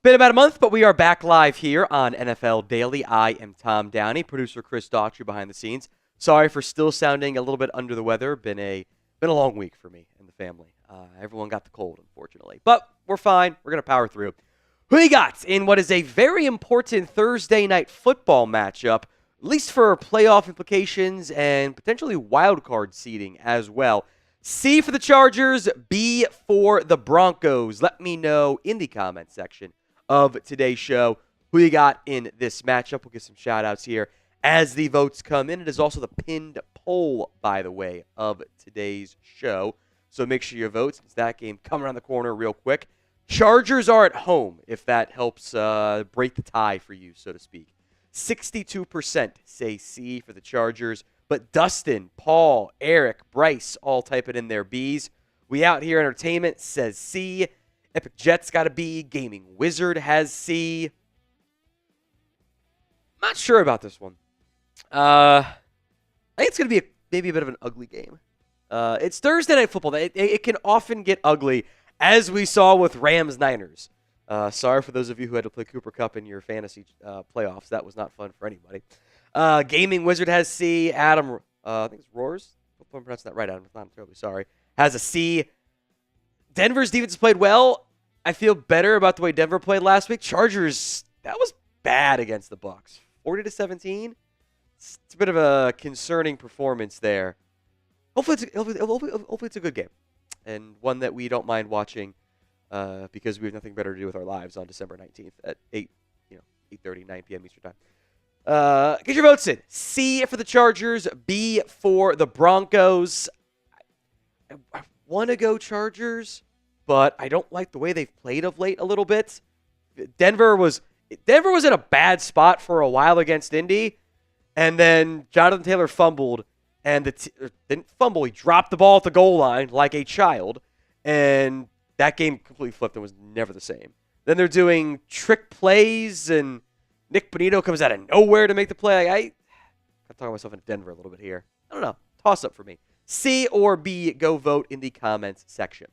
Been about a month, but we are back live here on NFL Daily. I am Tom Downey, producer Chris Daughtry behind the scenes. Sorry for still sounding a little bit under the weather. Been a long week for me and the family. Everyone got the cold, unfortunately. But we're fine. We're going to power through. Who you got in what is a very important Thursday night football matchup, at least for playoff implications and potentially wild card seeding as well? C for the Chargers, B for the Broncos. Let me know in the comment section of today's show who you got in this matchup. We'll get some shout-outs here as the votes come in. It is also the pinned poll, by the way, of today's show. So make sure you vote since that game coming around the corner real quick. Chargers are at home, if that helps break the tie for you, so to speak. 62% say C for the Chargers, but Dustin, Paul, Eric, Bryce all type it in their Bs. We Out Here Entertainment says C. Epic Jets got a B. Gaming Wizard has C. Not sure about this one. I think it's going to be maybe a bit of an ugly game. It's Thursday Night Football. It can often get ugly, as we saw with Rams-Niners. Sorry for those of you who had to play Cooper Kupp in your fantasy playoffs. That was not fun for anybody. Gaming Wizard has C. Adam, I think it's Roars. If I'm pronouncing that right, Adam. I'm terribly sorry. Has a C. Denver's defense played well. I feel better about the way Denver played last week. Chargers, that was bad against the Bucs. 40-17. It's a bit of a concerning performance there. Hopefully it's a good game and one that we don't mind watching because we have nothing better to do with our lives on December 19th at 8:30, 9 p.m. Eastern Time. Get your votes in. C for the Chargers, B for the Broncos. I want to go Chargers, but I don't like the way they've played of late a little bit. Denver was in a bad spot for a while against Indy, and then Jonathan Taylor fumbled, and didn't fumble. He dropped the ball at the goal line like a child, and that game completely flipped and was never the same. Then they're doing trick plays, and Nick Bonito comes out of nowhere to make the play. I'm talking myself into Denver a little bit here. I don't know. Toss up for me. C or B, go vote in the comments section.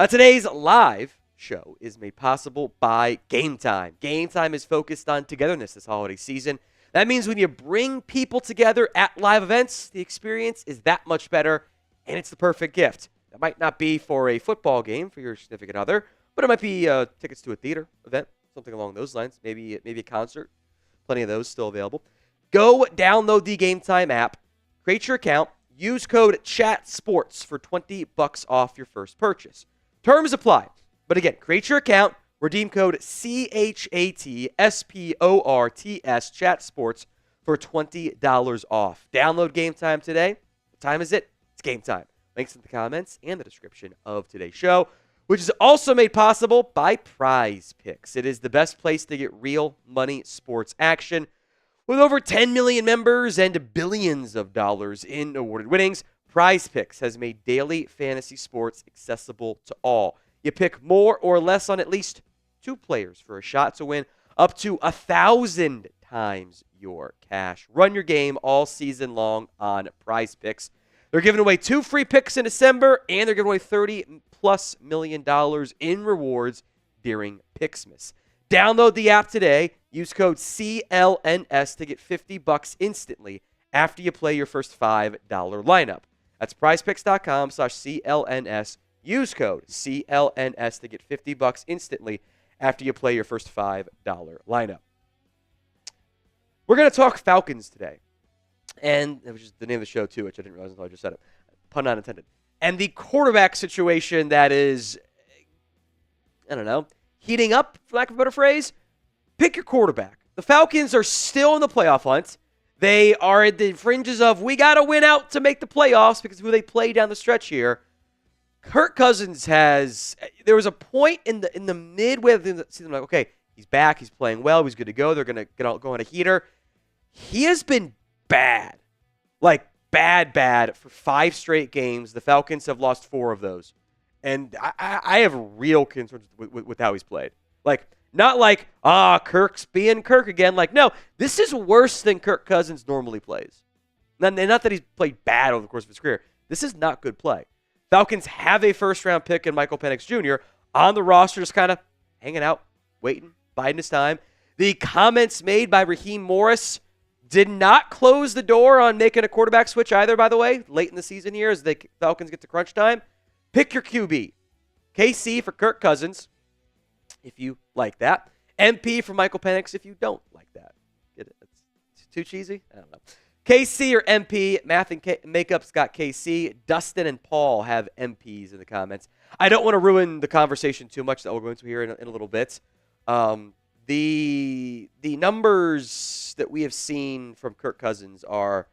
Today's live show is made possible by Game Time. Game Time is focused on togetherness this holiday season. That means when you bring people together at live events, the experience is that much better, and it's the perfect gift. That might not be for a football game for your significant other, but it might be tickets to a theater event, something along those lines, maybe a concert. Plenty of those still available. Go download the Game Time app, create your account, use code CHATSPORTS for $20 off your first purchase. Terms apply. But again, create your account, redeem code CHATSPORTS, CHATSPORTS, for $20 off. Download Game Time today. What time is it? It's Game Time. Links in the comments and the description of today's show, which is also made possible by Prize Picks. It is the best place to get real money sports action. With over 10 million members and billions of dollars in awarded winnings, Prize Picks has made daily fantasy sports accessible to all. You pick more or less on at least 2 players for a shot to win up to 1,000 times your cash. Run your game all season long on Prize Picks. They're giving away 2 free picks in December, and they're giving away $30+ million in rewards during Picksmas. Download the app today. Use code CLNS to get $50 instantly after you play your first $5 lineup. That's prizepicks.com/CLNS. Use code CLNS to get $50 instantly after you play your first $5 lineup. We're going to talk Falcons today. And which is the name of the show, too, which I didn't realize until I just said it. Pun not intended. And the quarterback situation that is, I don't know, heating up, for lack of a better phrase. Pick your quarterback. The Falcons are still in the playoff hunt. They are at the fringes of, we got to win out to make the playoffs because of who they play down the stretch here. Kirk Cousins there was a point in the midway of the season, like, okay, he's back, he's playing well, he's good to go, they're going to go on a heater. He has been bad. Like, bad for 5 straight games. The Falcons have lost 4 of those. And I have real concerns with how he's played. Like, not like, Kirk's being Kirk again. Like, no, this is worse than Kirk Cousins normally plays. Not that he's played bad over the course of his career. This is not good play. Falcons have a first-round pick in Michael Penix Jr. on the roster, just kind of hanging out, waiting, biding his time. The comments made by Raheem Morris did not close the door on making a quarterback switch either, by the way, late in the season here as the Falcons get to crunch time. Pick your QB. KC for Kirk Cousins, if you like that. MP for Michael Penix, if you don't like that. Get it? It's too cheesy? I don't know. KC or MP, Math and Makeup's got KC. Dustin and Paul have MPs in the comments. I don't want to ruin the conversation too much that we're going to hear in a little bit. The numbers that we have seen from Kirk Cousins are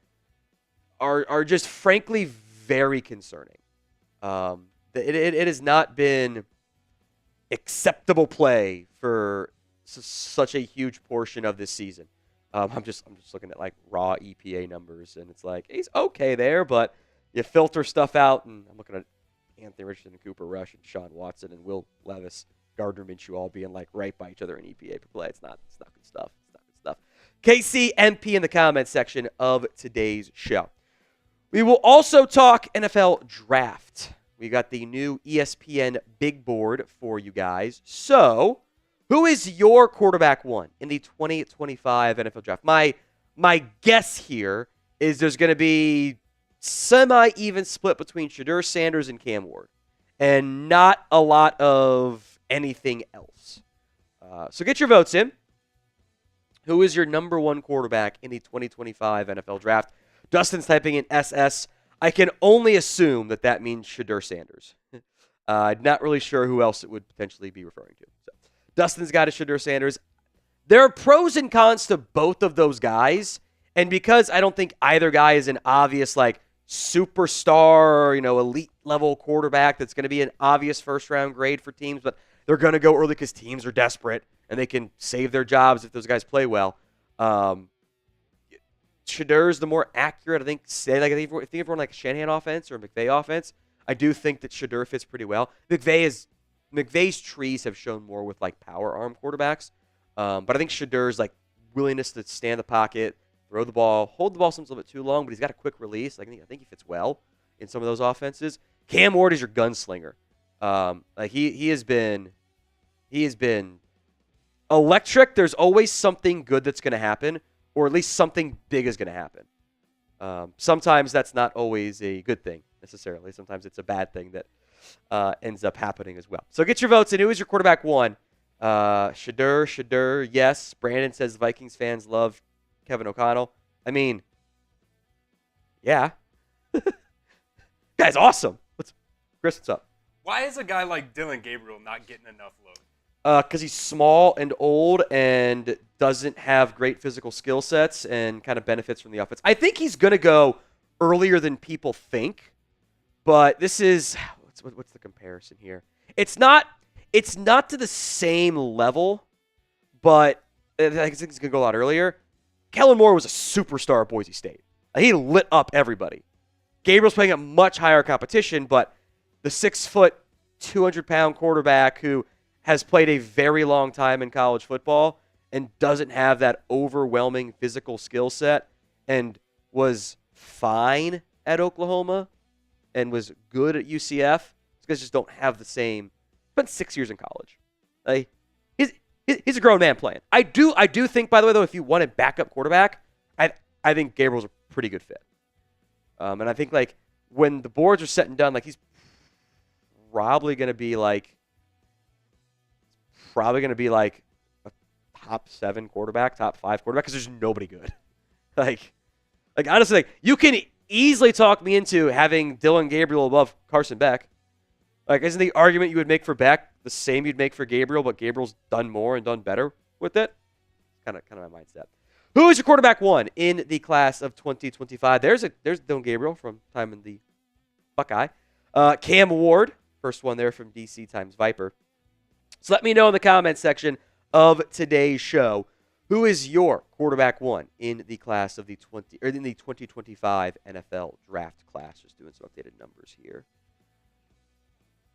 just frankly very concerning. It has not been acceptable play for such a huge portion of this season. I'm just looking at like raw EPA numbers, and it's like he's okay there, but you filter stuff out, and I'm looking at Anthony Richardson and Cooper Rush and Sean Watson and Will Levis, Gardner Minshew all being like right by each other in EPA per play. It's not good stuff. It's not good stuff. KC MP in the comments section of today's show. We will also talk NFL draft. We got the new ESPN big board for you guys. So, who is your quarterback one in the 2025 NFL draft? My guess here is there's going to be semi-even split between Shedeur Sanders and Cam Ward, and not a lot of anything else. So get your votes in. Who is your number one quarterback in the 2025 NFL draft? Dustin's typing in SS. I can only assume that means Shedeur Sanders. Not really sure who else it would potentially be referring to. So, Dustin's got a Shedeur Sanders. There are pros and cons to both of those guys, and because I don't think either guy is an obvious like superstar, elite level quarterback that's going to be an obvious first round grade for teams, but they're going to go early because teams are desperate and they can save their jobs if those guys play well. Shedeur's the more accurate, I think. If we're on like a Shanahan offense or a McVay offense, I do think that Shedeur fits pretty well. McVay's trees have shown more with like power arm quarterbacks, but I think Shedeur's like willingness to stand in the pocket, throw the ball, hold the ball sometimes a little bit too long, but he's got a quick release. I think he fits well in some of those offenses. Cam Ward is your gunslinger. He has been electric. There's always something good that's going to happen, or at least something big is going to happen. Sometimes that's not always a good thing necessarily. Sometimes it's a bad thing that ends up happening as well. So get your votes in. Who is your quarterback one? Shedeur, yes. Brandon says Vikings fans love Kevin O'Connell. I mean, yeah. Guy's awesome. Chris, what's up? Why is a guy like Dylan Gabriel not getting enough love? Because he's small and old and doesn't have great physical skill sets and kind of benefits from the offense. I think he's going to go earlier than people think, but this is what's the comparison here? It's not to the same level, but I think he's going to go a lot earlier. Kellen Moore was a superstar at Boise State. He lit up everybody. Gabriel's playing at much higher competition, but the 6-foot, 200-pound quarterback who has played a very long time in college football and doesn't have that overwhelming physical skill set and was fine at Oklahoma and was good at UCF. These guys just don't have the same. Spent 6 years in college. He's a grown man playing. I do think, by the way, though, if you want a backup quarterback, I think Gabriel's a pretty good fit. And I think like when the boards are set and done, like he's probably going to be like a top 7 quarterback, top 5 quarterback, because there's nobody good. Like honestly, like, you can easily talk me into having Dylan Gabriel above Carson Beck. Like, isn't the argument you would make for Beck the same you'd make for Gabriel, but Gabriel's done more and done better with it? Kind of my mindset. Who is your quarterback one in the class of 2025? There's Dylan Gabriel from time in the Buckeye. Cam Ward, first one there from DC times Viper. So let me know in the comments section of today's show, who is your quarterback one in the class of the 2025 NFL draft class? Just doing some updated numbers here.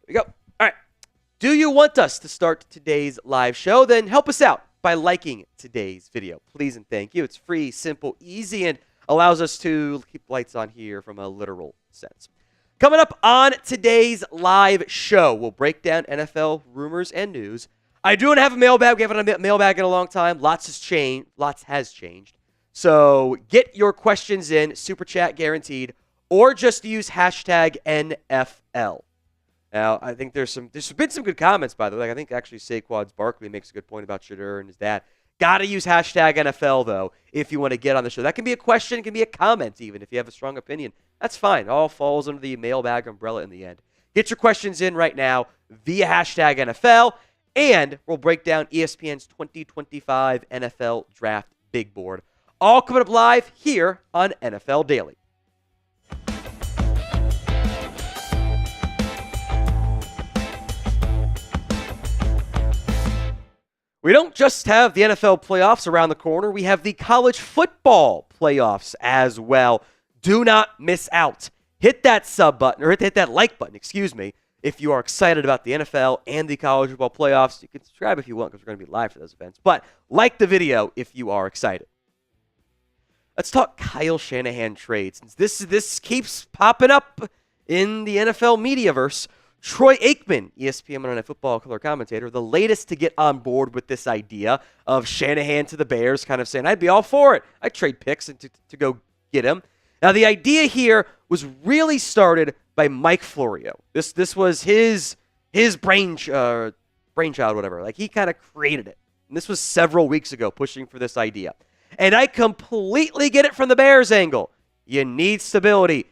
There we go. All right. Do you want us to start today's live show? Then help us out by liking today's video. Please and thank you. It's free, simple, easy, and allows us to keep lights on here from a literal sense. Coming up on today's live show, we'll break down NFL rumors and news. I do want to have a mailbag. We haven't had a mailbag in a long time. Lots has changed. So get your questions in, super chat guaranteed, or just use hashtag NFL. Now, I think there's been some good comments, by the way. I think actually Saquon's Barkley makes a good point about Shadur and his dad. Got to use hashtag NFL, though, if you want to get on the show. That can be a question. It can be a comment, even, if you have a strong opinion. That's fine. It all falls under the mailbag umbrella in the end. Get your questions in right now via hashtag NFL, and we'll break down ESPN's 2025 NFL Draft Big Board. All coming up live here on NFL Daily. We don't just have the NFL playoffs around the corner. We have the college football playoffs as well. Do not miss out. Hit that sub button, or hit that like button, if you are excited about the NFL and the college football playoffs. You can subscribe if you want, because we're going to be live for those events. But like the video if you are excited. Let's talk Kyle Shanahan trades. Since this keeps popping up in the NFL mediaverse, Troy Aikman, ESPN Monday Night Football color commentator, the latest to get on board with this idea of Shanahan to the Bears, kind of saying, I'd be all for it. I'd trade picks to go get him. Now, the idea here was really started by Mike Florio. This was his brainchild, whatever. Like, he kind of created it. And this was several weeks ago, pushing for this idea. And I completely get it from the Bears angle. You need stability.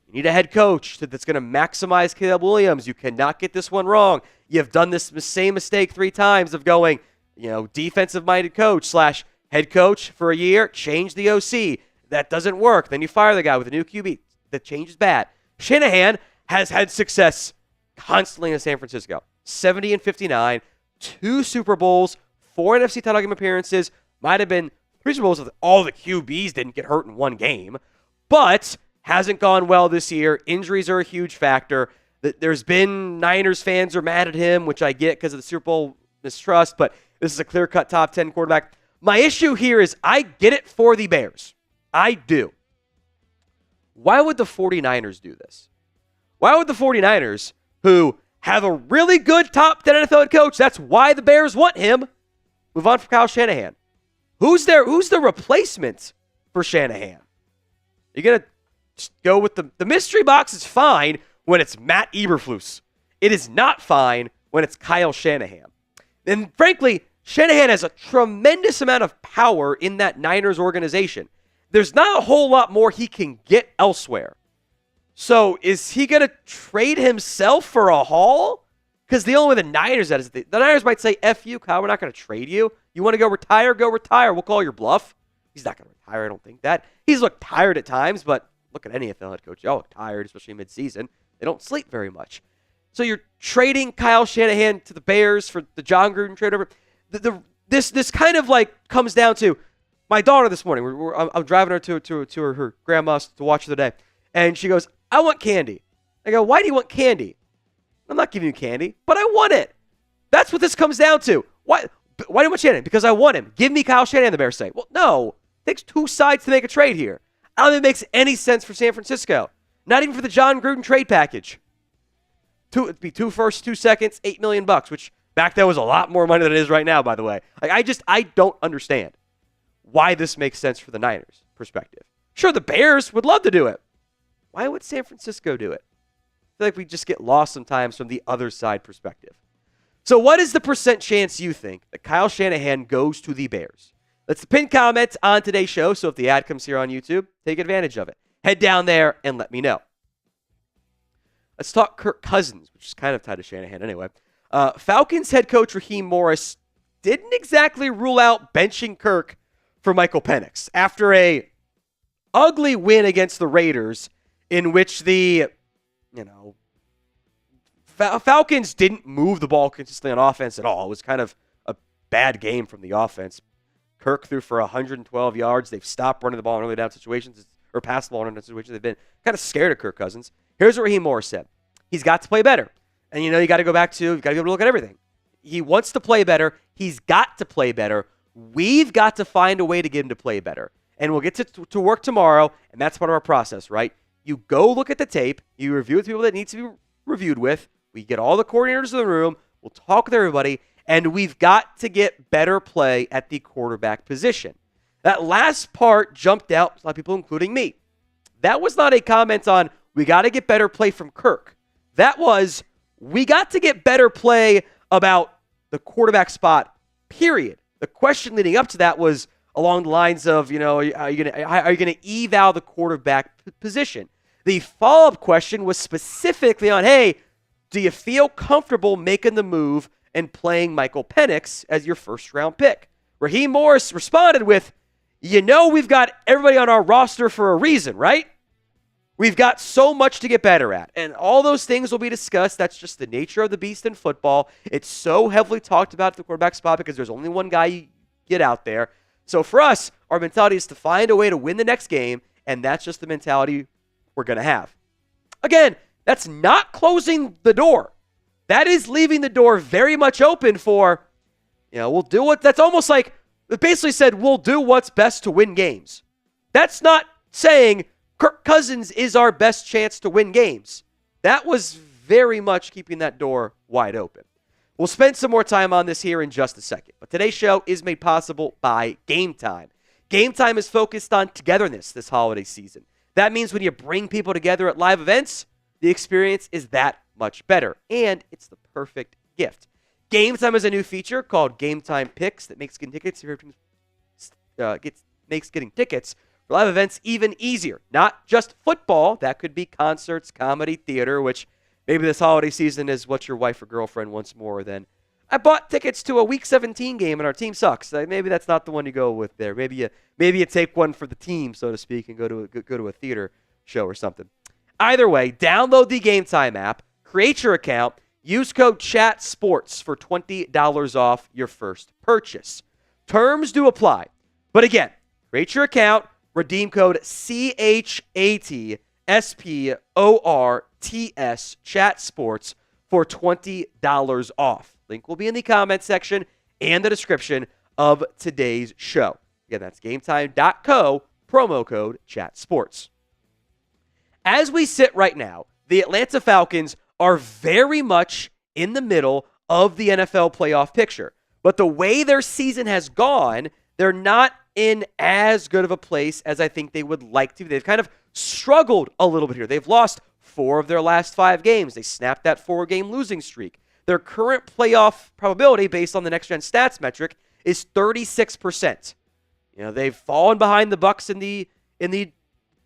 You need a head coach that's going to maximize Caleb Williams. You cannot get this one wrong. You've done this same mistake 3 times of going, defensive-minded coach / head coach for a year, change the OC. That doesn't work. Then you fire the guy with a new QB. The change is bad. Shanahan has had success constantly in San Francisco. 70-59, 2 Super Bowls, 4 NFC title game appearances. Might have been 3 Super Bowls if all the QBs didn't get hurt in one game. But hasn't gone well this year. Injuries are a huge factor. There's been Niners fans are mad at him, which I get because of the Super Bowl mistrust, but this is a clear-cut top 10 quarterback. My issue here is I get it for the Bears. I do. Why would the 49ers do this? Why would the 49ers, who have a really good top 10 NFL head coach, that's why the Bears want him, move on from Kyle Shanahan? Who's the replacement for Shanahan? You're going to just go with the mystery box is fine when it's Matt Eberflus. It is not fine when it's Kyle Shanahan. And frankly, Shanahan has a tremendous amount of power in that Niners organization. There's not a whole lot more he can get elsewhere. So is he going to trade himself for a haul? Because the only way the Niners that is the Niners might say, F you, Kyle, we're not going to trade you. You want to go retire? Go retire. We'll call your bluff. He's not going to retire, I don't think that. He's looked tired at times, but look at any NFL head coach. They all look tired, especially mid-season. They don't sleep very much. So you're trading Kyle Shanahan to the Bears for the John Gruden trade over. This kind of like comes down to my daughter this morning. I'm driving her to her grandma's to watch her today. And she goes, I want candy. I go, why do you want candy? I'm not giving you candy, but I want it. That's what this comes down to. Why do you want Shanahan? Because I want him. Give me Kyle Shanahan, the Bears say. Well, no. It takes 2 sides to make a trade here. I don't think it makes any sense for San Francisco. Not even for the John Gruden trade package. It'd be 2 firsts, 2 seconds, $8 million, which back then was a lot more money than it is right now, by the way. Like, I don't understand why this makes sense for the Niners perspective. Sure, the Bears would love to do it. Why would San Francisco do it? I feel like we just get lost sometimes from the other side perspective. So what is the % chance you think that Kyle Shanahan goes to the Bears? That's the pinned comment on today's show, so if the ad comes here on YouTube, take advantage of it. Head down there and let me know. Let's talk Kirk Cousins, which is kind of tied to Shanahan anyway. Falcons head coach Raheem Morris didn't exactly rule out benching Kirk for Michael Penix after a ugly win against the Raiders in which the, Falcons didn't move the ball consistently on offense at all. It was kind of a bad game from the offense. Kirk threw for 112 yards. They've stopped running the ball in early down situations, or pass the ball in early down situations. They've been kind of scared of Kirk Cousins. Here's what Raheem Morris said. He's got to play better. And, you got to go back to, you've got to be able to look at everything. He wants to play better. He's got to play better. We've got to find a way to get him to play better. And we'll get to work tomorrow, and that's part of our process, right? You go look at the tape. You review with people that need to be reviewed with. We get all the coordinators in the room. We'll talk with everybody, and we've got to get better play at the quarterback position. That last part jumped out to a lot of people, including me. That was not a comment on we got to get better play from Kirk. That was we got to get better play about the quarterback spot, period. The question leading up to that was along the lines of, are you going to eval the quarterback position? The follow-up question was specifically on, hey, do you feel comfortable making the move and playing Michael Penix as your first-round pick? Raheem Morris responded with, we've got everybody on our roster for a reason, right? We've got so much to get better at. And all those things will be discussed. That's just the nature of the beast in football. It's so heavily talked about at the quarterback spot because there's only one guy you get out there. So for us, our mentality is to find a way to win the next game, and that's just the mentality we're going to have. Again, that's not closing the door. That is leaving the door very much open for, we'll do what, that's almost like, it basically said, we'll do what's best to win games. That's not saying Kirk Cousins is our best chance to win games. That was very much keeping that door wide open. We'll spend some more time on this here in just a second, but today's show is made possible by Game Time. Game Time is focused on togetherness this holiday season. That means when you bring people together at live events, the experience is that much better, and it's the perfect gift. Game Time is a new feature called Game Time Picks that makes getting tickets makes getting tickets for live events even easier. Not just football, that could be concerts, comedy, theater, which maybe this holiday season is what your wife or girlfriend wants more than, I bought tickets to a Week 17 game and our team sucks. Maybe that's not the one you go with there. Maybe you take one for the team, so to speak, and go to a theater show or something. Either way, download the Game Time app, create your account, use code CHATSPORTS for $20 off your first purchase. Terms do apply. But again, create your account, redeem code CHATSPORTS, CHATSPORTS for $20 off. Link will be in the comment section and the description of today's show. Again, that's gametime.co, promo code CHATSPORTS. As we sit right now, the Atlanta Falcons are very much in the middle of the NFL playoff picture. But the way their season has gone, they're not in as good of a place as I think they would like to be. They've kind of struggled a little bit here. They've lost 4 of their last 5 games. They snapped that 4-game losing streak. Their current playoff probability, based on the next-gen stats metric, is 36%. They've fallen behind the Bucs in the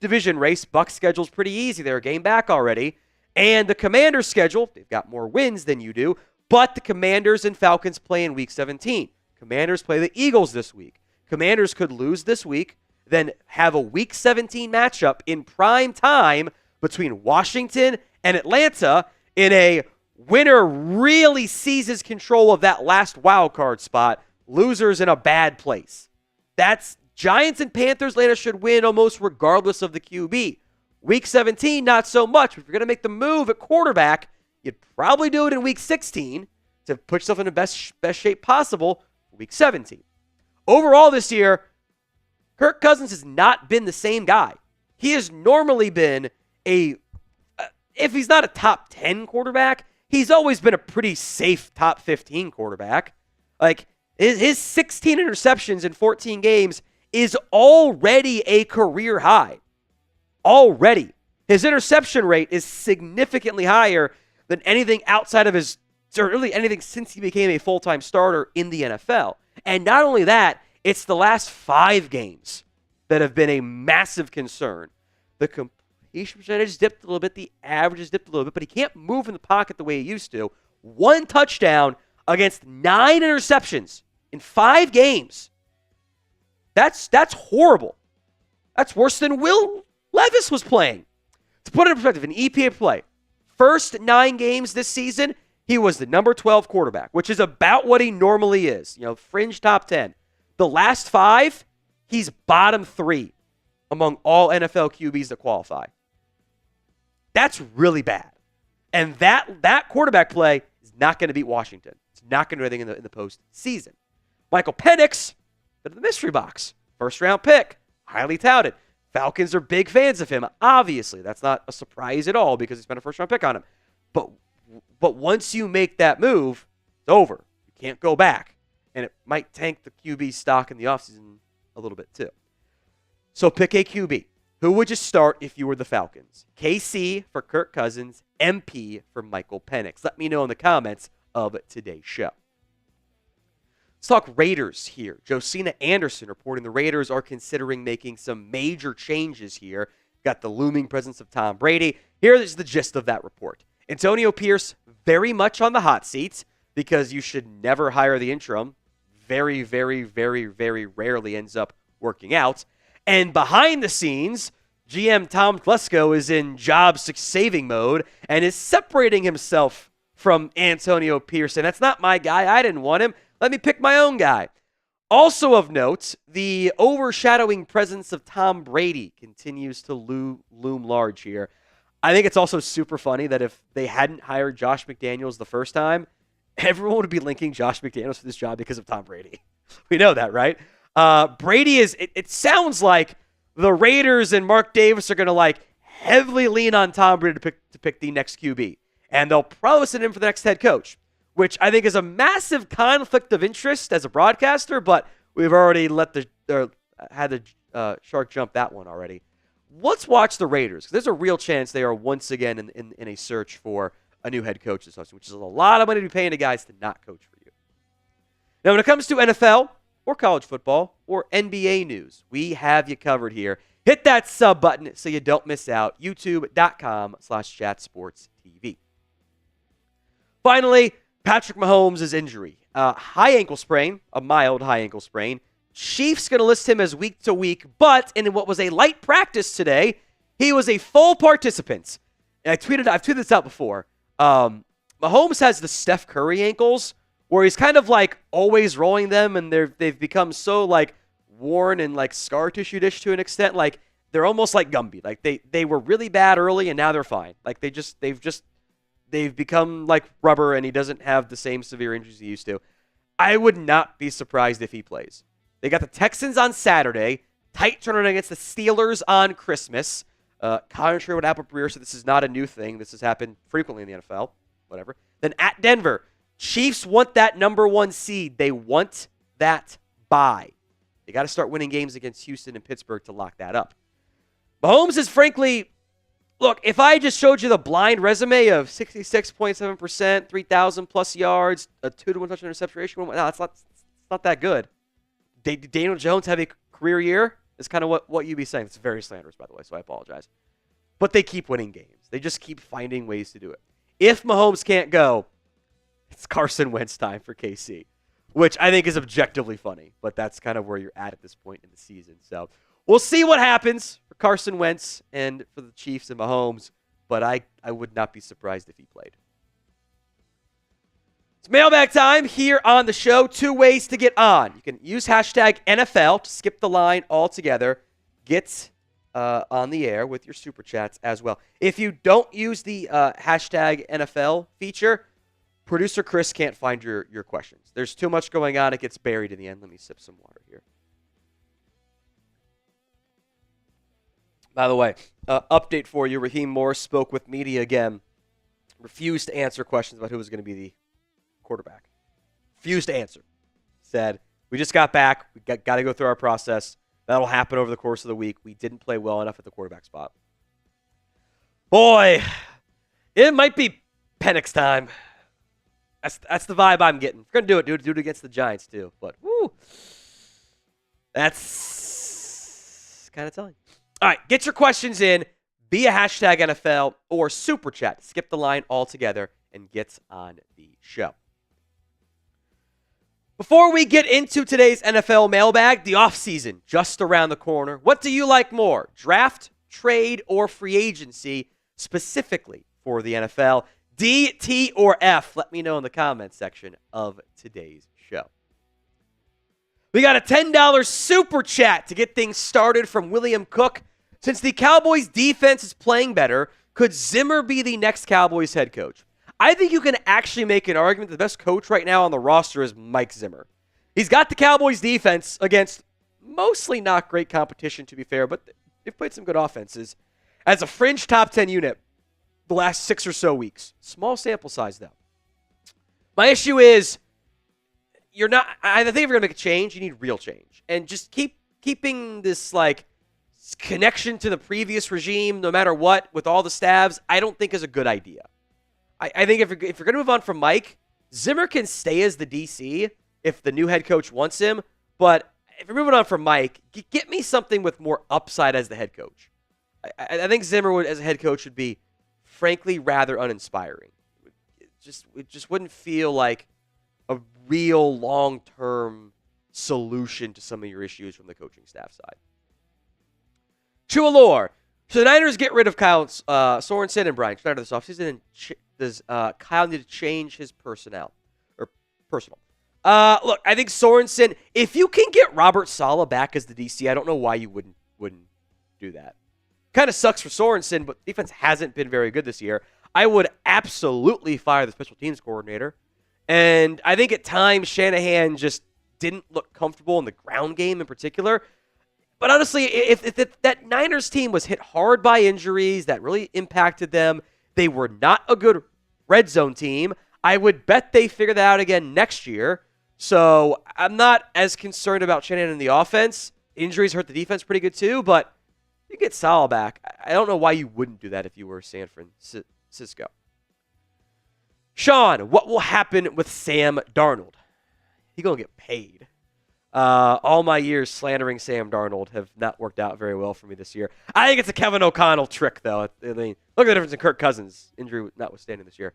division race. Bucs schedule's pretty easy. They're a game back already. And the Commanders' schedule, they've got more wins than you do, but the Commanders and Falcons play in Week 17. Commanders play the Eagles this week. Commanders could lose this week, then have a Week 17 matchup in prime time between Washington and Atlanta in a winner really seizes control of that last wild card spot. Losers in a bad place. That's Giants and Panthers later should win almost regardless of the QB. Week 17, not so much. If you're going to make the move at quarterback, you'd probably do it in Week 16 to put yourself in the best shape possible for Week 17. Overall this year, Kirk Cousins has not been the same guy. He has normally been if he's not a top 10 quarterback, he's always been a pretty safe top 15 quarterback. Like, his 16 interceptions in 14 games is already a career high. Already. His interception rate is significantly higher than anything outside of or really anything since he became a full-time starter in the NFL. And not only that, it's the last 5 games that have been a massive concern. The completion percentage dipped a little bit, the average has dipped a little bit, but he can't move in the pocket the way he used to. 1 touchdown against 9 interceptions in 5 games. That's horrible. That's worse than Will Levis was playing. To put it in perspective, an EPA play, first 9 games this season, he was the number 12 quarterback, which is about what he normally is. Fringe top 10. The last 5, he's bottom 3 among all NFL QBs that qualify. That's really bad. And that quarterback play is not going to beat Washington. It's not going to do anything in the postseason. Michael Penix, bit of the mystery box. First-round pick, highly touted. Falcons are big fans of him, obviously. That's not a surprise at all because he spent a first-round pick on him. But once you make that move, it's over. You can't go back. And it might tank the QB stock in the offseason a little bit too. So pick a QB. Who would you start if you were the Falcons? KC for Kirk Cousins, MP for Michael Penix. Let me know in the comments of today's show. Let's talk Raiders here. Josina Anderson reporting the Raiders are considering making some major changes here. Got the looming presence of Tom Brady. Here is the gist of that report. Antonio Pierce very much on the hot seat because you should never hire the interim. Very, very, very, very rarely ends up working out. And behind the scenes, GM Tom Telesco is in job-saving mode and is separating himself from Antonio Pierce. And that's not my guy. I didn't want him. Let me pick my own guy. Also of note, the overshadowing presence of Tom Brady continues to loom large here. I think it's also super funny that if they hadn't hired Josh McDaniels the first time, everyone would be linking Josh McDaniels for this job because of Tom Brady. We know that, right? Brady is, it sounds like the Raiders and Mark Davis are going to heavily lean on Tom Brady to pick the next QB. And they'll probably send him for the next head coach, which I think is a massive conflict of interest as a broadcaster, but we've already had the shark jump that one already. Let's watch the Raiders, because there's a real chance they are once again in a search for a new head coach this offseason, which is a lot of money to be paying to guys to not coach for you. Now, when it comes to NFL or college football or NBA news, we have you covered here. Hit that sub button so you don't miss out. YouTube.com/chatsportstv. Finally, Patrick Mahomes' injury. High ankle sprain, a mild high ankle sprain. Chiefs going to list him as week to week, but in what was a light practice today, he was a full participant. And I've tweeted this out before. Mahomes has the Steph Curry ankles, where he's kind of always rolling them, and they've become so worn and scar tissue-ish to an extent. They're almost like Gumby. They were really bad early, and now they're fine. They've become like rubber, and he doesn't have the same severe injuries he used to. I would not be surprised if he plays. They got the Texans on Saturday, tight turnaround against the Steelers on Christmas. Contrary to what happened for years, so this is not a new thing. This has happened frequently in the NFL. Whatever. Then at Denver, Chiefs want that number 1 seed. They want that bye. They got to start winning games against Houston and Pittsburgh to lock that up. Mahomes is frankly, look, if I just showed you the blind resume of 66.7%, 3,000 plus yards, a 2-to-1 touchdown interception ratio, no, it's not that good. Did Daniel Jones have a career year? Is kind of what you'd be saying. It's very slanderous, by the way, so I apologize. But they keep winning games. They just keep finding ways to do it. If Mahomes can't go, it's Carson Wentz time for KC, which I think is objectively funny, but that's kind of where you're at this point in the season. So we'll see what happens for Carson Wentz and for the Chiefs and Mahomes, but I would not be surprised if he played. It's mailbag time here on the show. 2 ways to get on. You can use hashtag NFL to skip the line altogether. Get on the air with your super chats as well. If you don't use the hashtag NFL feature, producer Chris can't find your questions. There's too much going on. It gets buried in the end. Let me sip some water here. By the way, update for you. Raheem Morris spoke with media again. Refused to answer questions about who was going to be the quarterback. Refused to answer. Said, we just got back. We got to go through our process. That'll happen over the course of the week. We didn't play well enough at the quarterback spot. Boy, it might be Penix time. That's the vibe I'm getting. We're going to do it against the Giants too. But, woo, that's kind of telling. All right, get your questions in via hashtag NFL or super chat. Skip the line altogether and get on the show. Before we get into today's NFL mailbag, the offseason just around the corner. What do you like more, draft, trade, or free agency, specifically for the NFL? D, T, or F? Let me know in the comments section of today's show. We got a $10 super chat to get things started from William Cook. Since the Cowboys defense is playing better, could Zimmer be the next Cowboys head coach? I think you can actually make an argument that the best coach right now on the roster is Mike Zimmer. He's got the Cowboys defense against mostly not great competition, to be fair, but they've played some good offenses. As a fringe top 10 unit the last 6 or so weeks. Small sample size, though. My issue is you're not. I think if you're gonna make a change, you need real change, and just keeping this like connection to the previous regime, no matter what, with all the stabs. I don't think is a good idea. I think if you're gonna move on from Mike, Zimmer can stay as the DC if the new head coach wants him. But if you're moving on from Mike, get me something with more upside as the head coach. I think Zimmer as a head coach would be, frankly, rather uninspiring. It just wouldn't feel like a real long-term solution to some of your issues from the coaching staff side. True allure. So the Niners get rid of Kyle Sorensen and Brian Schneider this offseason. And does Kyle need to change his personnel? Or personal? Look, I think Sorensen, if you can get Robert Saleh back as the DC, I don't know why you wouldn't do that. Kind of sucks for Sorensen, but defense hasn't been very good this year. I would absolutely fire the special teams coordinator. And I think at times Shanahan just didn't look comfortable in the ground game in particular. But honestly, if that Niners team was hit hard by injuries that really impacted them, they were not a good red zone team. I would bet they figure that out again next year. So I'm not as concerned about Shanahan in the offense. Injuries hurt the defense pretty good too, but you get Saleh back. I don't know why you wouldn't do that if you were San Francisco. Sean, what will happen with Sam Darnold? He's going to get paid. All my years slandering Sam Darnold have not worked out very well for me this year. I think it's a Kevin O'Connell trick, though. I mean, look at the difference in Kirk Cousins, injury notwithstanding this year.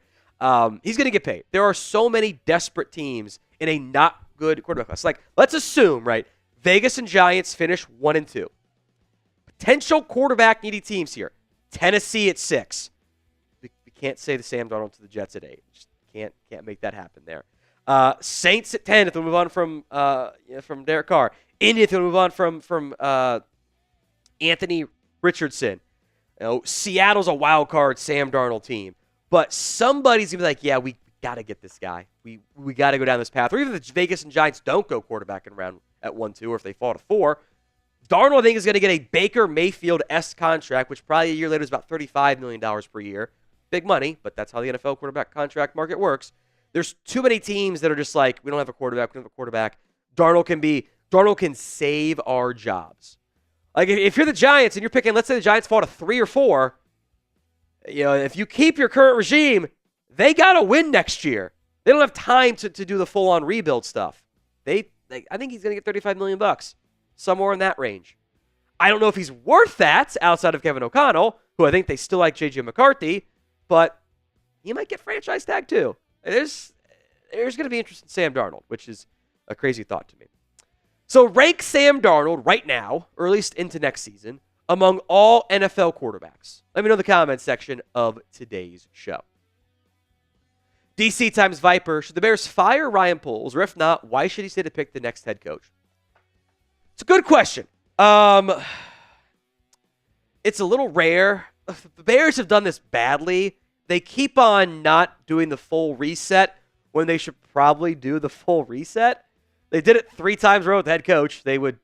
He's going to get paid. There are so many desperate teams in a not good quarterback class. Like, let's assume, right, Vegas and Giants finish 1-2. Potential quarterback needy teams here. Tennessee at 6. We can't say the Sam Darnold to the Jets at 8. Just can't make that happen there. Saints at 10 if they move on from Derek Carr. Indy if they move on from Anthony Richardson. Seattle's a wild card Sam Darnold team. But somebody's going to be like, yeah, we got to get this guy. We got to go down this path. Or even if the Vegas and Giants don't go quarterback in round at 1-2, or if they fall to 4, Darnold, I think, is going to get a Baker Mayfield-esque contract, which probably a year later is about $35 million per year. Big money, but that's how the NFL quarterback contract market works. There's too many teams that are just like, we don't have a quarterback, Darnold can save our jobs. Like, if you're the Giants and you're picking, let's say the Giants fall to 3 or 4, if you keep your current regime, they got to win next year. They don't have time to do the full-on rebuild stuff. I think he's going to get $35 million, somewhere in that range. I don't know if he's worth that outside of Kevin O'Connell, who I think they still like J.J. McCarthy, but he might get franchise tag too. There's going to be interest in Sam Darnold, which is a crazy thought to me. So rank Sam Darnold right now, or at least into next season, among all NFL quarterbacks. Let me know in the comments section of today's show. DC times Viper, should the Bears fire Ryan Poles, or if not, why should he stay to pick the next head coach? It's a good question. It's a little rare. The Bears have done this badly. They keep on not doing the full reset when they should probably do the full reset. They did it 3 times in a row with the head coach. They would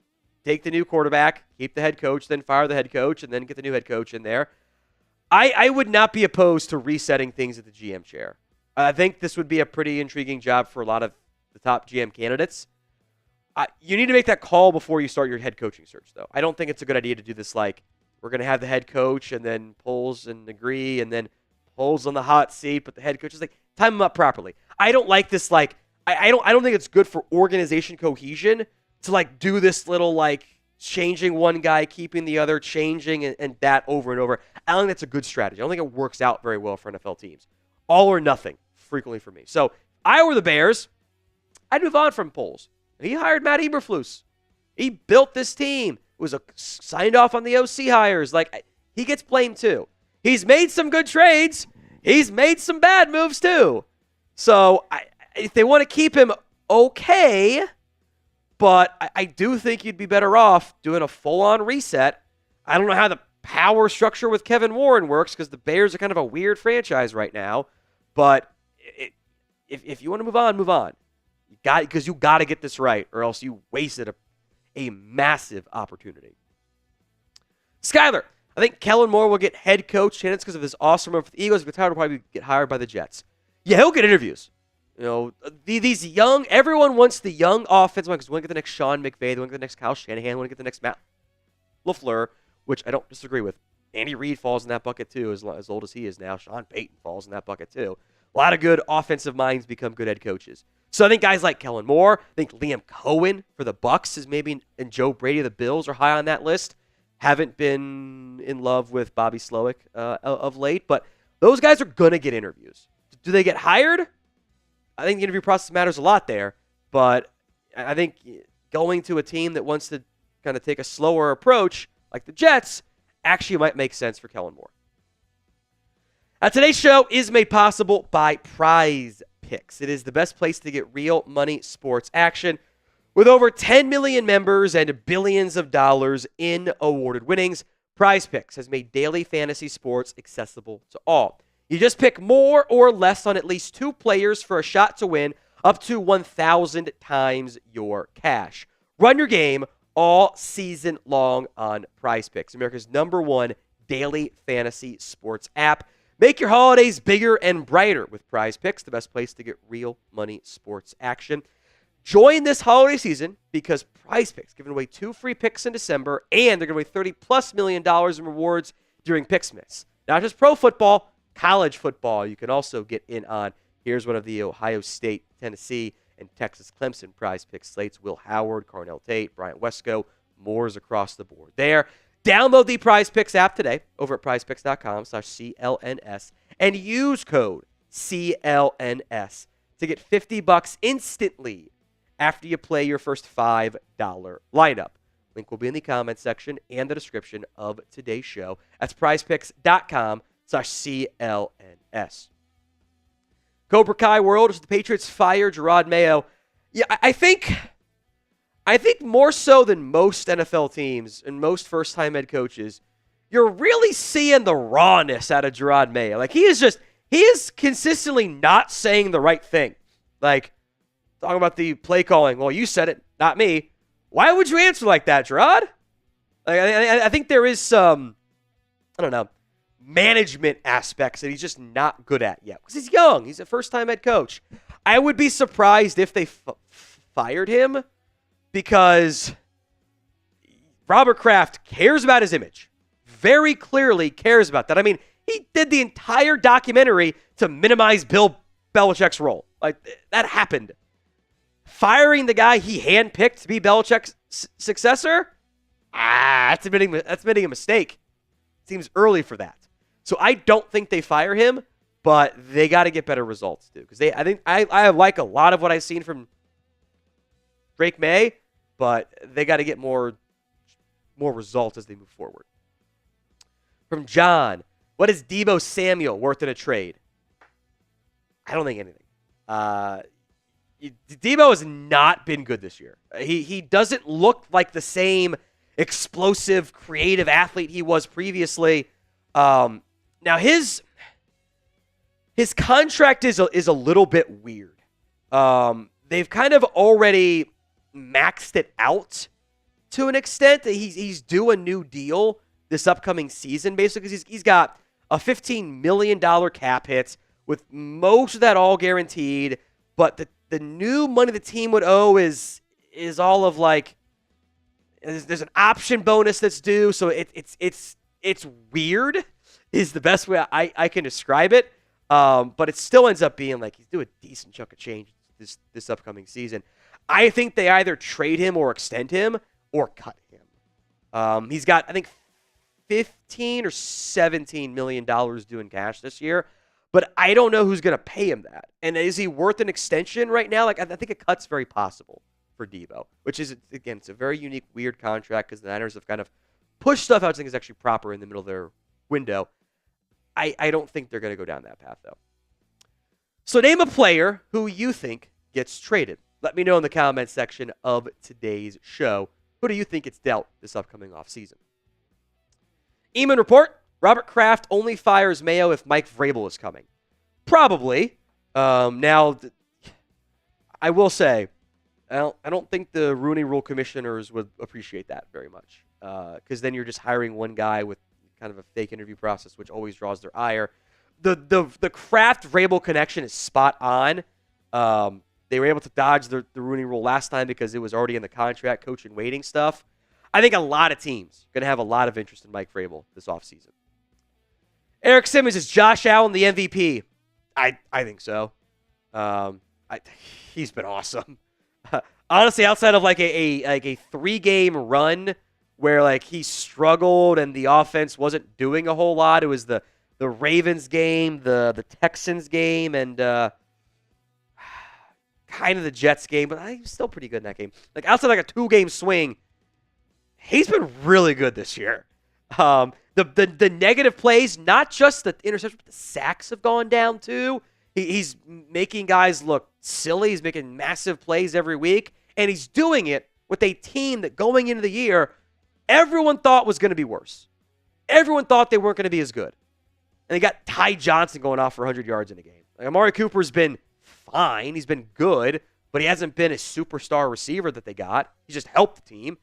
take the new quarterback, keep the head coach, then fire the head coach, and then get the new head coach in there. I would not be opposed to resetting things at the GM chair. I think this would be a pretty intriguing job for a lot of the top GM candidates. You need to make that call before you start your head coaching search, though. I don't think it's a good idea to do this like, we're going to have the head coach and then Poles and agree, and then Poles on the hot seat, but the head coach is like, time them up properly. I don't like this, like, I don't think it's good for organization cohesion to like do this little like changing one guy, keeping the other, changing and that over and over. I don't think that's a good strategy. I don't think it works out very well for NFL teams. All or nothing, frequently for me. So if I were the Bears, I'd move on from Poles. He hired Matt Eberflus. He built this team. It was signed off on the OC hires. Like, he gets blamed too. He's made some good trades. He's made some bad moves too. So if they want to keep him, okay. But I do think you'd be better off doing a full-on reset. I don't know how the power structure with Kevin Warren works because the Bears are kind of a weird franchise right now. But if you want to move on, move on. Because you got to get this right, or else you wasted a massive opportunity. Skyler, I think Kellen Moore will get head coach candidates because of his awesome run for the Eagles. If he's hired, he'll probably get hired by the Jets. Yeah, he'll get interviews. These young, everyone wants the young offense because we want to get the next Sean McVay, they want to get the next Kyle Shanahan, they want to get the next Matt LaFleur, which I don't disagree with. Andy Reid falls in that bucket too, as old as he is now. Sean Payton falls in that bucket too. A lot of good offensive minds become good head coaches. So I think guys like Kellen Moore, I think Liam Cohen for the Bucks is maybe, and Joe Brady of the Bills are high on that list. Haven't been in love with Bobby Slowick of late, but those guys are going to get interviews. Do they get hired? I think the interview process matters a lot there, but I think going to a team that wants to kind of take a slower approach, like the Jets, actually might make sense for Kellen Moore. Today's show is made possible by Prize Picks. It is the best place to get real money sports action. With over 10 million members and billions of dollars in awarded winnings, Prize Picks has made daily fantasy sports accessible to all. You just pick more or less on at least 2 players for a shot to win up to 1,000 times your cash. Run your game all season long on Prize Picks, America's #1 daily fantasy sports app. Make your holidays bigger and brighter with Prize Picks, the best place to get real money sports action. Join this holiday season because Prize Picks giving away 2 free picks in December, and they're giving away $30+ million in rewards during Picksmas. Not just pro football, college football you can also get in on. Here's one of the Ohio State, Tennessee, and Texas Clemson Prize Picks slates. Will Howard, Carnell Tate, Bryant Wesco, Moore's across the board there. Download the Prize Picks app today over at prizepicks.com/CLNS and use code CLNS to get $50 instantly after you play your first $5 lineup. Link will be in the comments section and the description of today's show. That's prizepicks.com/CLNS. Cobra Kai World, as the Patriots fire Gerard Mayo. Yeah, I think more so than most NFL teams and most first-time head coaches, you're really seeing the rawness out of Gerard Mayo. Like, he is consistently not saying the right thing. Like, talking about the play calling. Well, you said it, not me. Why would you answer like that, Gerard? Like, I think there is some, management aspects that he's just not good at yet. Because he's young. He's a first-time head coach. I would be surprised if they fired him because Robert Kraft cares about his image. Very clearly cares about that. I mean, he did the entire documentary to minimize Bill Belichick's role. Like, that happened. Firing the guy he handpicked to be Belichick's successor? That's admitting a mistake. Seems early for that. So I don't think they fire him, but they got to get better results too. Because I like a lot of what I've seen from Drake May, but they got to get more results as they move forward. From John, what is Deebo Samuel worth in a trade? I don't think anything. Deebo has not been good this year. He doesn't look like the same explosive, creative athlete he was previously. Now his contract is a little bit weird. They've kind of already maxed it out to an extent. He's due a new deal this upcoming season, basically, because he's got a $15 million cap hit with most of that all guaranteed, but the new money the team would owe is all of like there's an option bonus that's due, so it's weird is the best way I can describe it. But it still ends up being like he's due a decent chunk of change this upcoming season. I think they either trade him or extend him or cut him. He's got, I think, $15 or $17 million due in cash this year, but I don't know who's going to pay him that. And is he worth an extension right now? Like, I think a cut's very possible for Deebo, which is, again, it's a very unique, weird contract because the Niners have kind of pushed stuff out I think is actually proper in the middle of their window. I don't think they're going to go down that path, though. So name a player who you think gets traded. Let me know in the comments section of today's show. Who do you think gets dealt this upcoming offseason? Eamon report, Robert Kraft only fires Mayo if Mike Vrabel is coming. Probably. Now, I will say, I don't think the Rooney Rule commissioners would appreciate that very much. Because then you're just hiring one guy with kind of a fake interview process, which always draws their ire. The Kraft-Vrabel connection is spot on, They were able to dodge the Rooney Rule last time because it was already in the contract, coach and waiting stuff. I think a lot of teams are going to have a lot of interest in Mike Vrabel this offseason. Eric Simmons, is Josh Allen the MVP? I think so. He's been awesome. Honestly, outside of like a 3-game run where like he struggled and the offense wasn't doing a whole lot, it was the Ravens game, the Texans game, and kind of the Jets game, but he's still pretty good in that game. Like outside like a 2-game swing, he's been really good this year. The negative plays, not just the interceptions, but the sacks have gone down too. He's making guys look silly. He's making massive plays every week, and he's doing it with a team that going into the year, everyone thought was going to be worse. Everyone thought they weren't going to be as good. And they got Ty Johnson going off for 100 yards in a game. Like Amari Cooper's been fine. He's been good, but he hasn't been a superstar receiver that they got. He's just helped the team.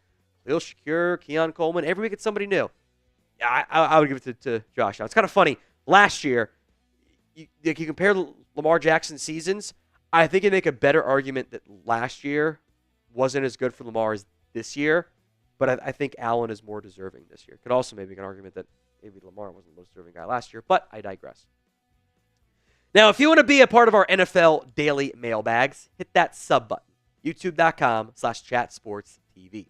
Khalil Shakir, Keon Coleman, every week it's somebody new. I would give it to Josh Allen. It's kind of funny. Last year, you compare Lamar Jackson's seasons, I think you make a better argument that last year wasn't as good for Lamar as this year, but I think Allen is more deserving this year. Could also maybe make an argument that maybe Lamar wasn't the most deserving guy last year, but I digress. Now, if you want to be a part of our NFL Daily Mailbags, hit that sub button, youtube.com/chatsportstv.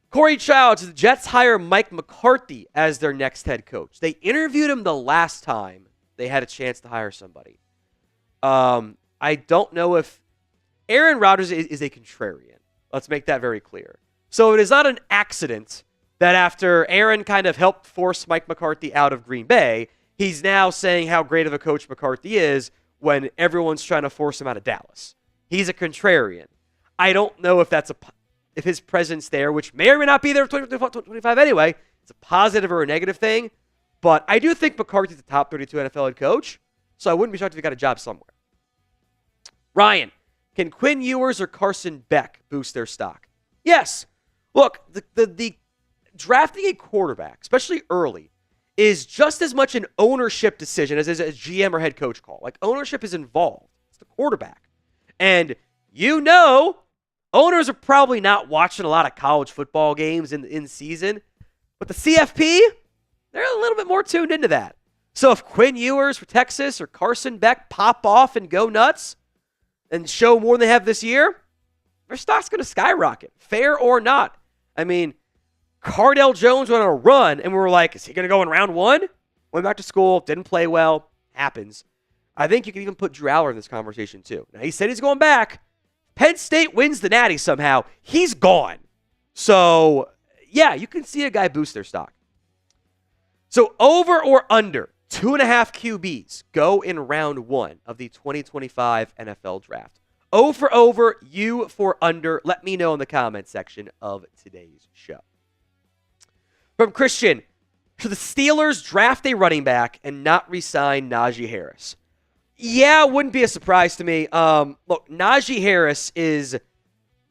Corey Childs, the Jets hire Mike McCarthy as their next head coach. They interviewed him the last time they had a chance to hire somebody. I don't know if Aaron Rodgers is a contrarian. Let's make that very clear. So it is not an accident that after Aaron kind of helped force Mike McCarthy out of Green Bay, he's now saying how great of a coach McCarthy is when everyone's trying to force him out of Dallas. He's a contrarian. I don't know if if his presence there, which may or may not be there for 2025 anyway, it's a positive or a negative thing. But I do think McCarthy's the top 32 NFL head coach, so I wouldn't be shocked if he got a job somewhere. Ryan, can Quinn Ewers or Carson Beck boost their stock? Yes. Look, the drafting a quarterback, especially early, is just as much an ownership decision as a GM or head coach call. Like, ownership is involved. It's the quarterback. And owners are probably not watching a lot of college football games in season, but the CFP, they're a little bit more tuned into that. So if Quinn Ewers for Texas or Carson Beck pop off and go nuts and show more than they have this year, their stock's going to skyrocket, fair or not. I mean, Cardell Jones went on a run, and we were like, is he going to go in round 1? Went back to school, didn't play well, happens. I think you can even put Drew Aller in this conversation too. Now, he said he's going back. Penn State wins the Natty somehow. He's gone. So, yeah, you can see a guy boost their stock. So, over or under 2.5 QBs go in round 1 of the 2025 NFL Draft. O for over, U for under. Let me know in the comment section of today's show. From Christian, should the Steelers draft a running back and not re-sign Najee Harris? Yeah, it wouldn't be a surprise to me. Look, Najee Harris is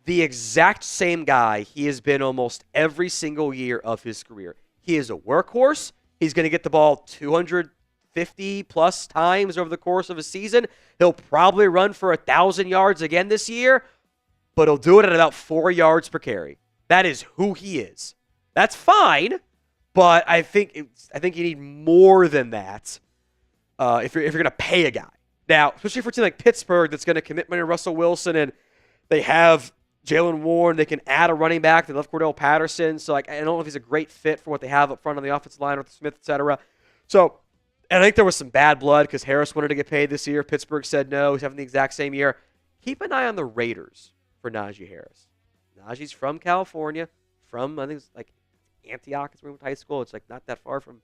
the exact same guy he has been almost every single year of his career. He is a workhorse. He's going to get the ball 250-plus times over the course of a season. He'll probably run for 1,000 yards again this year, but he'll do it at about 4 yards per carry. That is who he is. That's fine, but I think you need more than that if you're going to pay a guy. Now, especially for a team like Pittsburgh that's going to commit money to Russell Wilson, and they have Jalen Warren, they can add a running back. They love Cordell Patterson, so I don't know if he's a great fit for what they have up front on the offensive line with Smith, etc. So, and I think there was some bad blood because Harris wanted to get paid this year. Pittsburgh said no. He's having the exact same year. Keep an eye on the Raiders for Najee Harris. Najee's from California, from, I think it's like Antioch is where he went to high school. It's like not that far from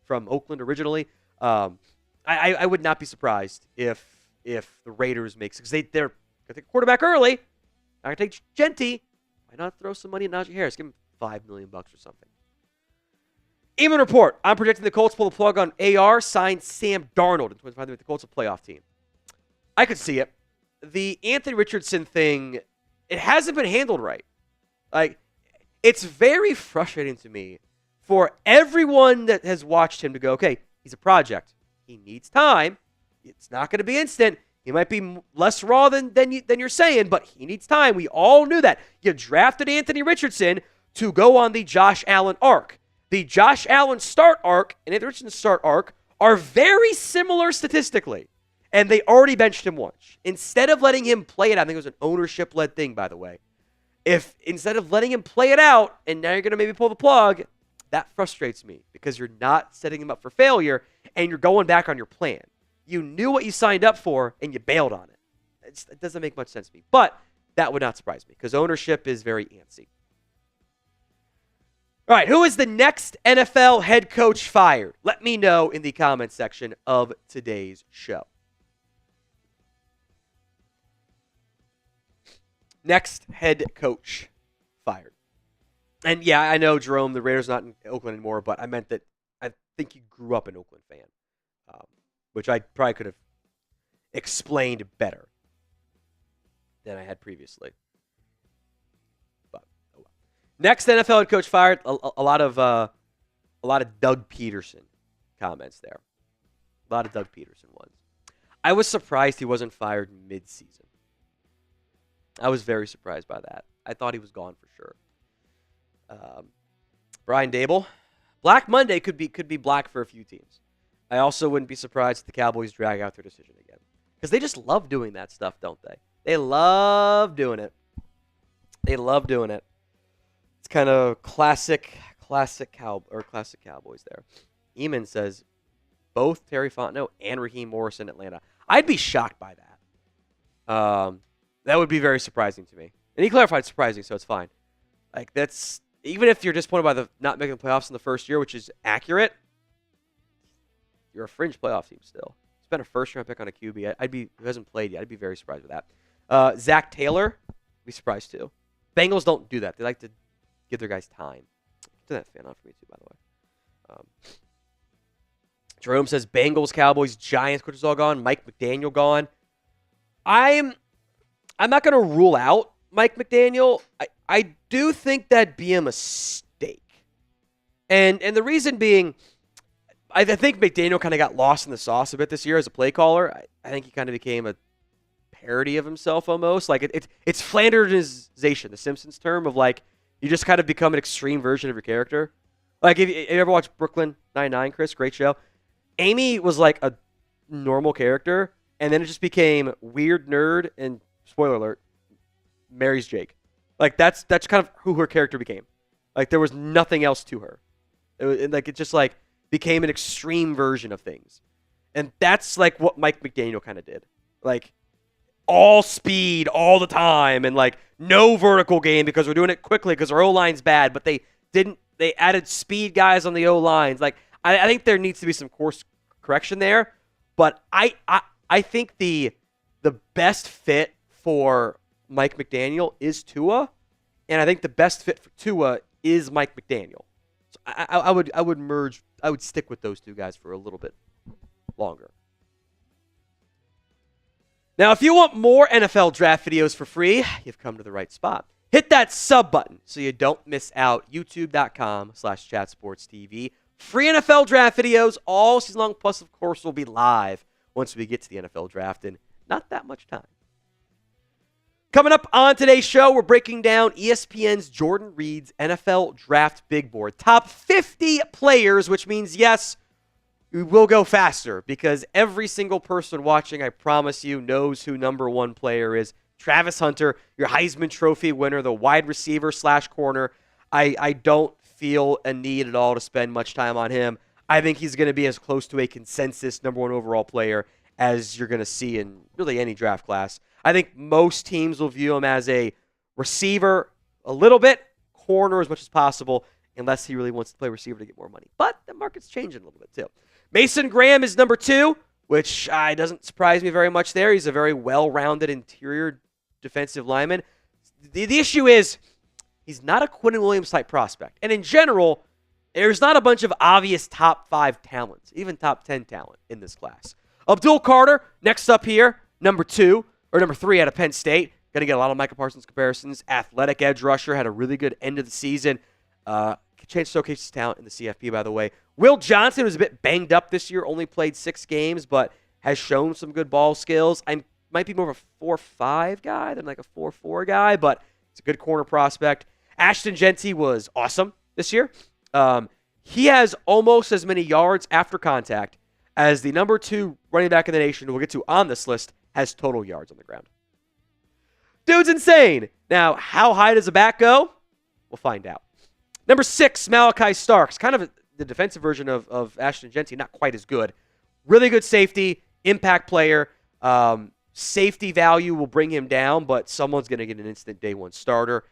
Oakland originally. I would not be surprised if the Raiders make, because they're going to take a quarterback early. Not going to take Jeanty. Why not throw some money at Najee Harris? Give him $5 million or something. Eamon Report. I'm predicting the Colts pull the plug on AR, sign Sam Darnold in 2025 to make the Colts a playoff team. I could see it. The Anthony Richardson thing, it hasn't been handled right. Like, it's very frustrating to me for everyone that has watched him to go, okay, he's a project. He needs time. It's not going to be instant. He might be less raw than you're saying, but he needs time. We all knew that. You drafted Anthony Richardson to go on the Josh Allen arc. The Josh Allen start arc and Anthony Richardson start arc are very similar statistically. And they already benched him once. Instead of letting him play it out, I think it was an ownership-led thing, by the way. If instead of letting him play it out, and now you're going to maybe pull the plug, that frustrates me because you're not setting him up for failure and you're going back on your plan. You knew what you signed up for and you bailed on it. It doesn't make much sense to me. But that would not surprise me because ownership is very antsy. All right, who is the next NFL head coach fired? Let me know in the comments section of today's show. Next head coach fired. And yeah, I know, Jerome, the Raiders not in Oakland anymore, but I meant that I think you grew up an Oakland fan, which I probably could have explained better than I had previously. But oh well. Next NFL head coach fired. A lot of Doug Peterson comments there. A lot of Doug Peterson ones. I was surprised he wasn't fired mid-season. I was very surprised by that. I thought he was gone for sure. Brian Dable. Black Monday could be black for a few teams. I also wouldn't be surprised if the Cowboys drag out their decision again. Because they just love doing that stuff, don't they? They love doing it. They love doing it. It's kind of classic Cowboys there. Eamon says both Terry Fontenot and Raheem Morris in Atlanta. I'd be shocked by that. That would be very surprising to me. And he clarified surprising, so it's fine. Like, that's, even if you're disappointed by the not making the playoffs in the first year, which is accurate, you're a fringe playoff team still. Spent a first-round pick on a QB. Who hasn't played yet. I'd be very surprised with that. Zach Taylor, I'd be surprised too. Bengals don't do that. They like to give their guys time. Do that fan on for me too, by the way. Jerome says Bengals, Cowboys, Giants, coach is all gone. Mike McDaniel gone. I'm not going to rule out Mike McDaniel. I do think that'd be a mistake. And the reason being, I think McDaniel kind of got lost in the sauce a bit this year as a play caller. I think he kind of became a parody of himself almost. Like it's Flandersization, the Simpsons term of like you just kind of become an extreme version of your character. Like if you ever watched Brooklyn Nine-Nine, Chris, great show. Amy was like a normal character, and then it just became weird nerd and spoiler alert, marries Jake. Like that's kind of who her character became. Like there was nothing else to her. It just like became an extreme version of things. And that's like what Mike McDaniel kind of did. Like all speed all the time and like no vertical game because we're doing it quickly because our O-line's bad, but they added speed guys on the O-lines. Like I think there needs to be some course correction there, but I think the best fit for Mike McDaniel is Tua, and I think the best fit for Tua is Mike McDaniel. So I would stick with those two guys for a little bit longer. Now, if you want more NFL draft videos for free, you've come to the right spot. Hit that sub button so you don't miss out. YouTube.com/chatsportstv. Free NFL draft videos all season long, plus, of course, will be live once we get to the NFL draft in not that much time. Coming up on today's show, we're breaking down ESPN's Jordan Reed's NFL Draft Big Board. Top 50 players, which means, yes, we will go faster because every single person watching, I promise you, knows who number one player is. Travis Hunter, your Heisman Trophy winner, the wide receiver / corner. I don't feel a need at all to spend much time on him. I think he's going to be as close to a consensus number one overall player as you're going to see in really any draft class. I think most teams will view him as a receiver a little bit, corner as much as possible, unless he really wants to play receiver to get more money. But the market's changing a little bit too. Mason Graham is number 2, which doesn't surprise me very much there. He's a very well-rounded interior defensive lineman. The issue is he's not a Quinnen Williams-type prospect. And in general, there's not a bunch of obvious top 5 talents, even top 10 talent in this class. Abdul Carter, next up here, number 3 out of Penn State. Going to get a lot of Micah Parsons comparisons. Athletic edge rusher, had a really good end of the season. Chance to showcase his talent in the CFP, by the way. Will Johnson was a bit banged up this year, only played 6 games, but has shown some good ball skills. I'm might be more of a 4-5 guy than like a 4-4 guy, but it's a good corner prospect. Ashton Jeanty was awesome this year. He has almost as many yards after contact as the number 2 running back in the nation, who we'll get to on this list, has total yards on the ground. Dude's insane. Now, how high does the back go? We'll find out. Number 6, Malaki Starks. Kind of the defensive version of Ashton Jeanty, not quite as good. Really good safety, impact player. Safety value will bring him down, but someone's going to get an instant day 1 starter.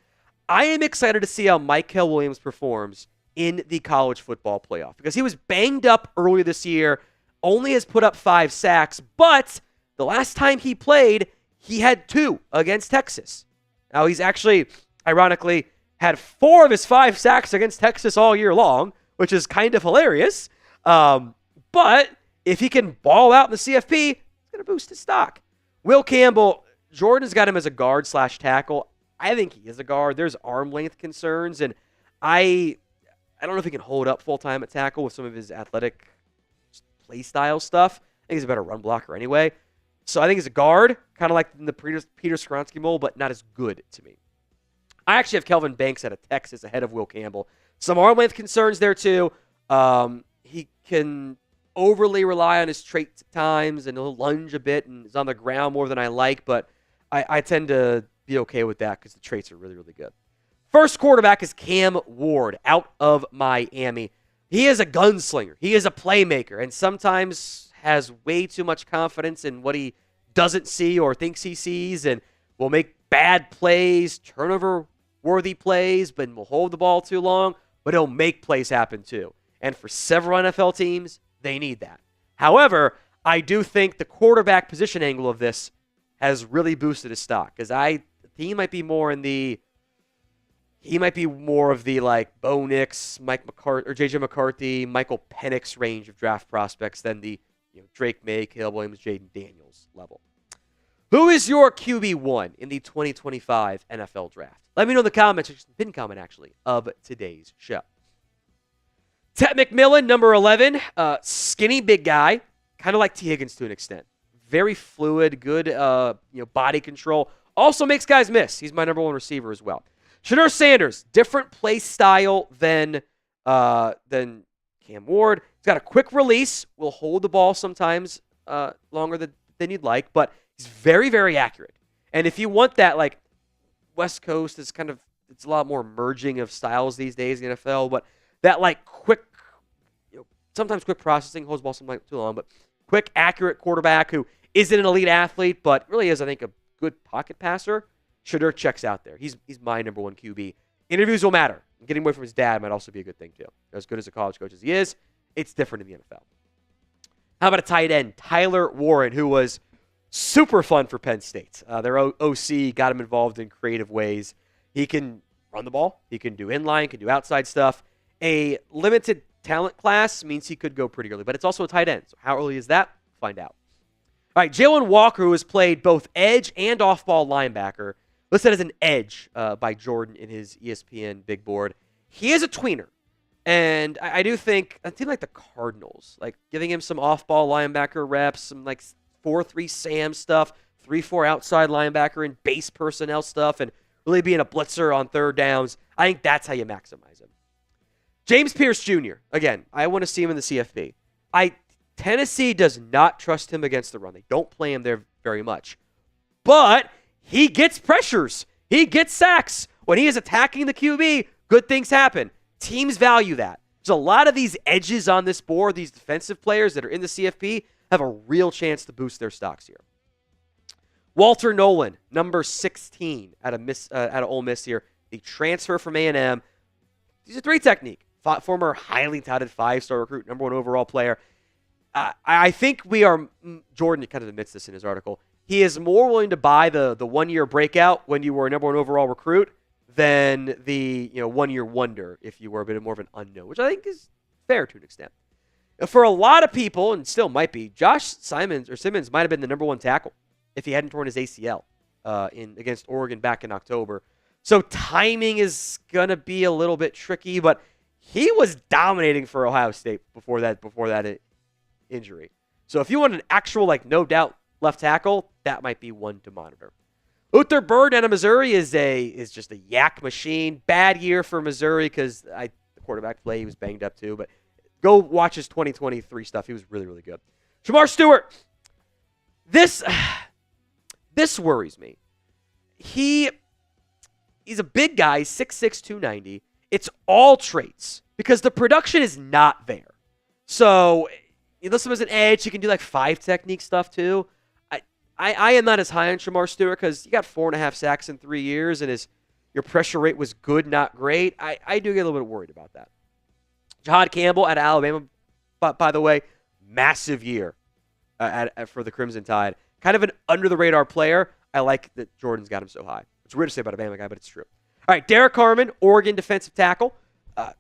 I am excited to see how Mykel Williams performs in the college football playoff, because he was banged up earlier this year, only has put up 5 sacks, but the last time he played, he had 2 against Texas. Now, he's actually, ironically, had 4 of his 5 sacks against Texas all year long, which is kind of hilarious. But if he can ball out in the CFP, it's going to boost his stock. Will Campbell, Jordan's got him as a guard/tackle. I think he is a guard. There's arm length concerns, and I don't know if he can hold up full-time at tackle with some of his athletic play style stuff. I think he's a better run blocker anyway. So I think he's a guard, kind of like in the Peter Skronsky mold, but not as good to me. I actually have Kelvin Banks out of Texas ahead of Will Campbell. Some arm length concerns there too. He can overly rely on his traits at times, and he'll lunge a bit and is on the ground more than I like, but I tend to be okay with that because the traits are really, really good. First quarterback is Cam Ward out of Miami. He is a gunslinger. He is a playmaker, and sometimes has way too much confidence in what he doesn't see or thinks he sees, and will make bad plays, turnover-worthy plays, but will hold the ball too long, but he'll make plays happen too. And for several NFL teams, they need that. However, I do think the quarterback position angle of this has really boosted his stock, because he might be more of the like Bo Nix, Mike McCarthy, or JJ McCarthy, Michael Penix range of draft prospects than the Drake May, Caleb Williams, Jaden Daniels level. Who is your QB1 in the 2025 NFL Draft? Let me know in the comments, just pinned comment actually, of today's show. Ted McMillan, number 11, skinny big guy, kind of like T. Higgins to an extent. Very fluid, good body control. Also makes guys miss. He's my number 1 receiver as well. Shedeur Sanders, different play style than Cam Ward. He's got a quick release, will hold the ball sometimes longer than you'd like, but he's very, very accurate. And if you want that, like, West Coast is it's a lot more merging of styles these days in the NFL, but that, like, quick, sometimes quick processing, holds the ball sometimes too long, but quick, accurate quarterback who isn't an elite athlete, but really is, I think, a good pocket passer. Shedeur checks out there. He's my number 1 QB. Interviews will matter. Getting away from his dad might also be a good thing, too. As good as a college coach as he is, it's different in the NFL. How about a tight end, Tyler Warren, who was super fun for Penn State. Their OC got him involved in creative ways. He can run the ball. He can do inline, can do outside stuff. A limited talent class means he could go pretty early, but it's also a tight end. So how early is that? Find out. All right, Jalen Walker, who has played both edge and off-ball linebacker, listed as an edge by Jordan in his ESPN big board. He is a tweener. And I do think a team like the Cardinals, like giving him some off-ball linebacker reps, some like 4-3 Sam stuff, 3-4 outside linebacker and base personnel stuff, and really being a blitzer on third downs, I think that's how you maximize him. James Pierce Jr., again, I want to see him in the CFP. Tennessee does not trust him against the run. They don't play him there very much. But he gets pressures. He gets sacks. When he is attacking the QB, good things happen. Teams value that. There's a lot of these edges on this board, these defensive players that are in the CFP, have a real chance to boost their stocks here. Walter Nolan, number 16 out of Ole Miss here. The transfer from A&M. He's a 3 technique. Former highly touted 5-star recruit, number 1 overall player. I think Jordan kind of admits this in his article, he is more willing to buy the 1-year breakout when you were a number 1 overall recruit than the 1-year wonder if you were a bit more of an unknown, which I think is fair to an extent. For a lot of people, and still might be, Josh Simmons might have been the number 1 tackle if he hadn't torn his ACL against Oregon back in October. So timing is going to be a little bit tricky, but he was dominating for Ohio State before that injury. So if you want an actual, no doubt left tackle, that might be one to monitor. Uther Bird out of Missouri is just a yak machine. Bad year for Missouri because the quarterback play, he was banged up too. But go watch his 2023 stuff. He was really, really good. Shamar Stewart. This worries me. He's a big guy, 6'6", 290. It's all traits because the production is not there. So you list him as an edge. He can do like 5 technique stuff too. I am not as high on Shamar Stewart because he got 4.5 sacks in 3 years and your pressure rate was good, not great. I do get a little bit worried about that. Jahad Campbell at Alabama, by the way, massive year for the Crimson Tide. Kind of an under-the-radar player. I like that Jordan's got him so high. It's weird to say about a Bama guy, but it's true. All right, Derek Harmon, Oregon defensive tackle.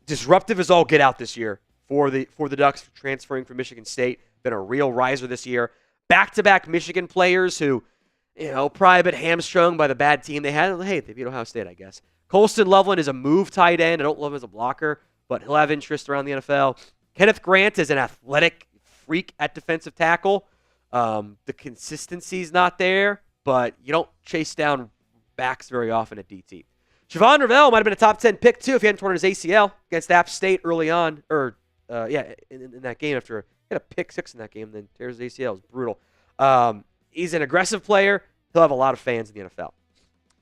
Disruptive as all get out this year for the Ducks, transferring from Michigan State. Been a real riser this year. Back-to-back Michigan players who, probably a bit hamstrung by the bad team they had. Hey, they beat Ohio State, I guess. Colston Loveland is a move tight end. I don't love him as a blocker, but he'll have interest around the NFL. Kenneth Grant is an athletic freak at defensive tackle. The consistency's not there, but you don't chase down backs very often at DT. Javon Ravel might have been a top 10 pick, too, if he hadn't torn his ACL against App State early on. In that game after he had a pick 6 in that game, then tears his ACL. It was brutal. He's an aggressive player. He'll have a lot of fans in the NFL.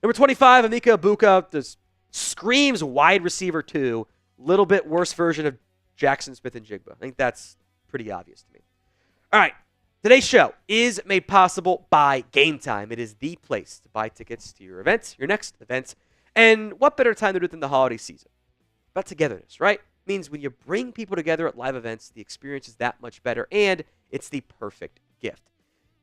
Number 25, Emeka Egbuka, screams wide receiver 2. Little bit worse version of Jackson Smith-Njigba. I think that's pretty obvious to me. All right. Today's show is made possible by Game Time. It is the place to buy tickets to your events, your next events. And what better time to do it than the holiday season? About togetherness, right? It means when you bring people together at live events, the experience is that much better, and it's the perfect gift.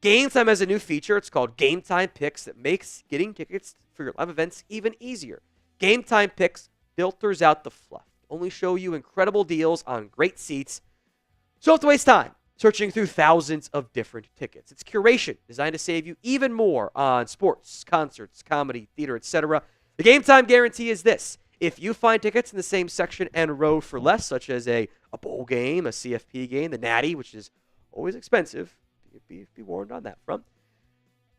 Game Time has a new feature. It's called Game Time Picks that makes getting tickets for your live events even easier. Game Time Picks filters out the fluff. Only show you incredible deals on great seats. So you don't have to waste time searching through thousands of different tickets. It's curation designed to save you even more on sports, concerts, comedy, theater, etc. The Game Time guarantee is this. If you find tickets in the same section and row for less, such as a bowl game, a CFP game, the Natty, which is always expensive, be warned on that front.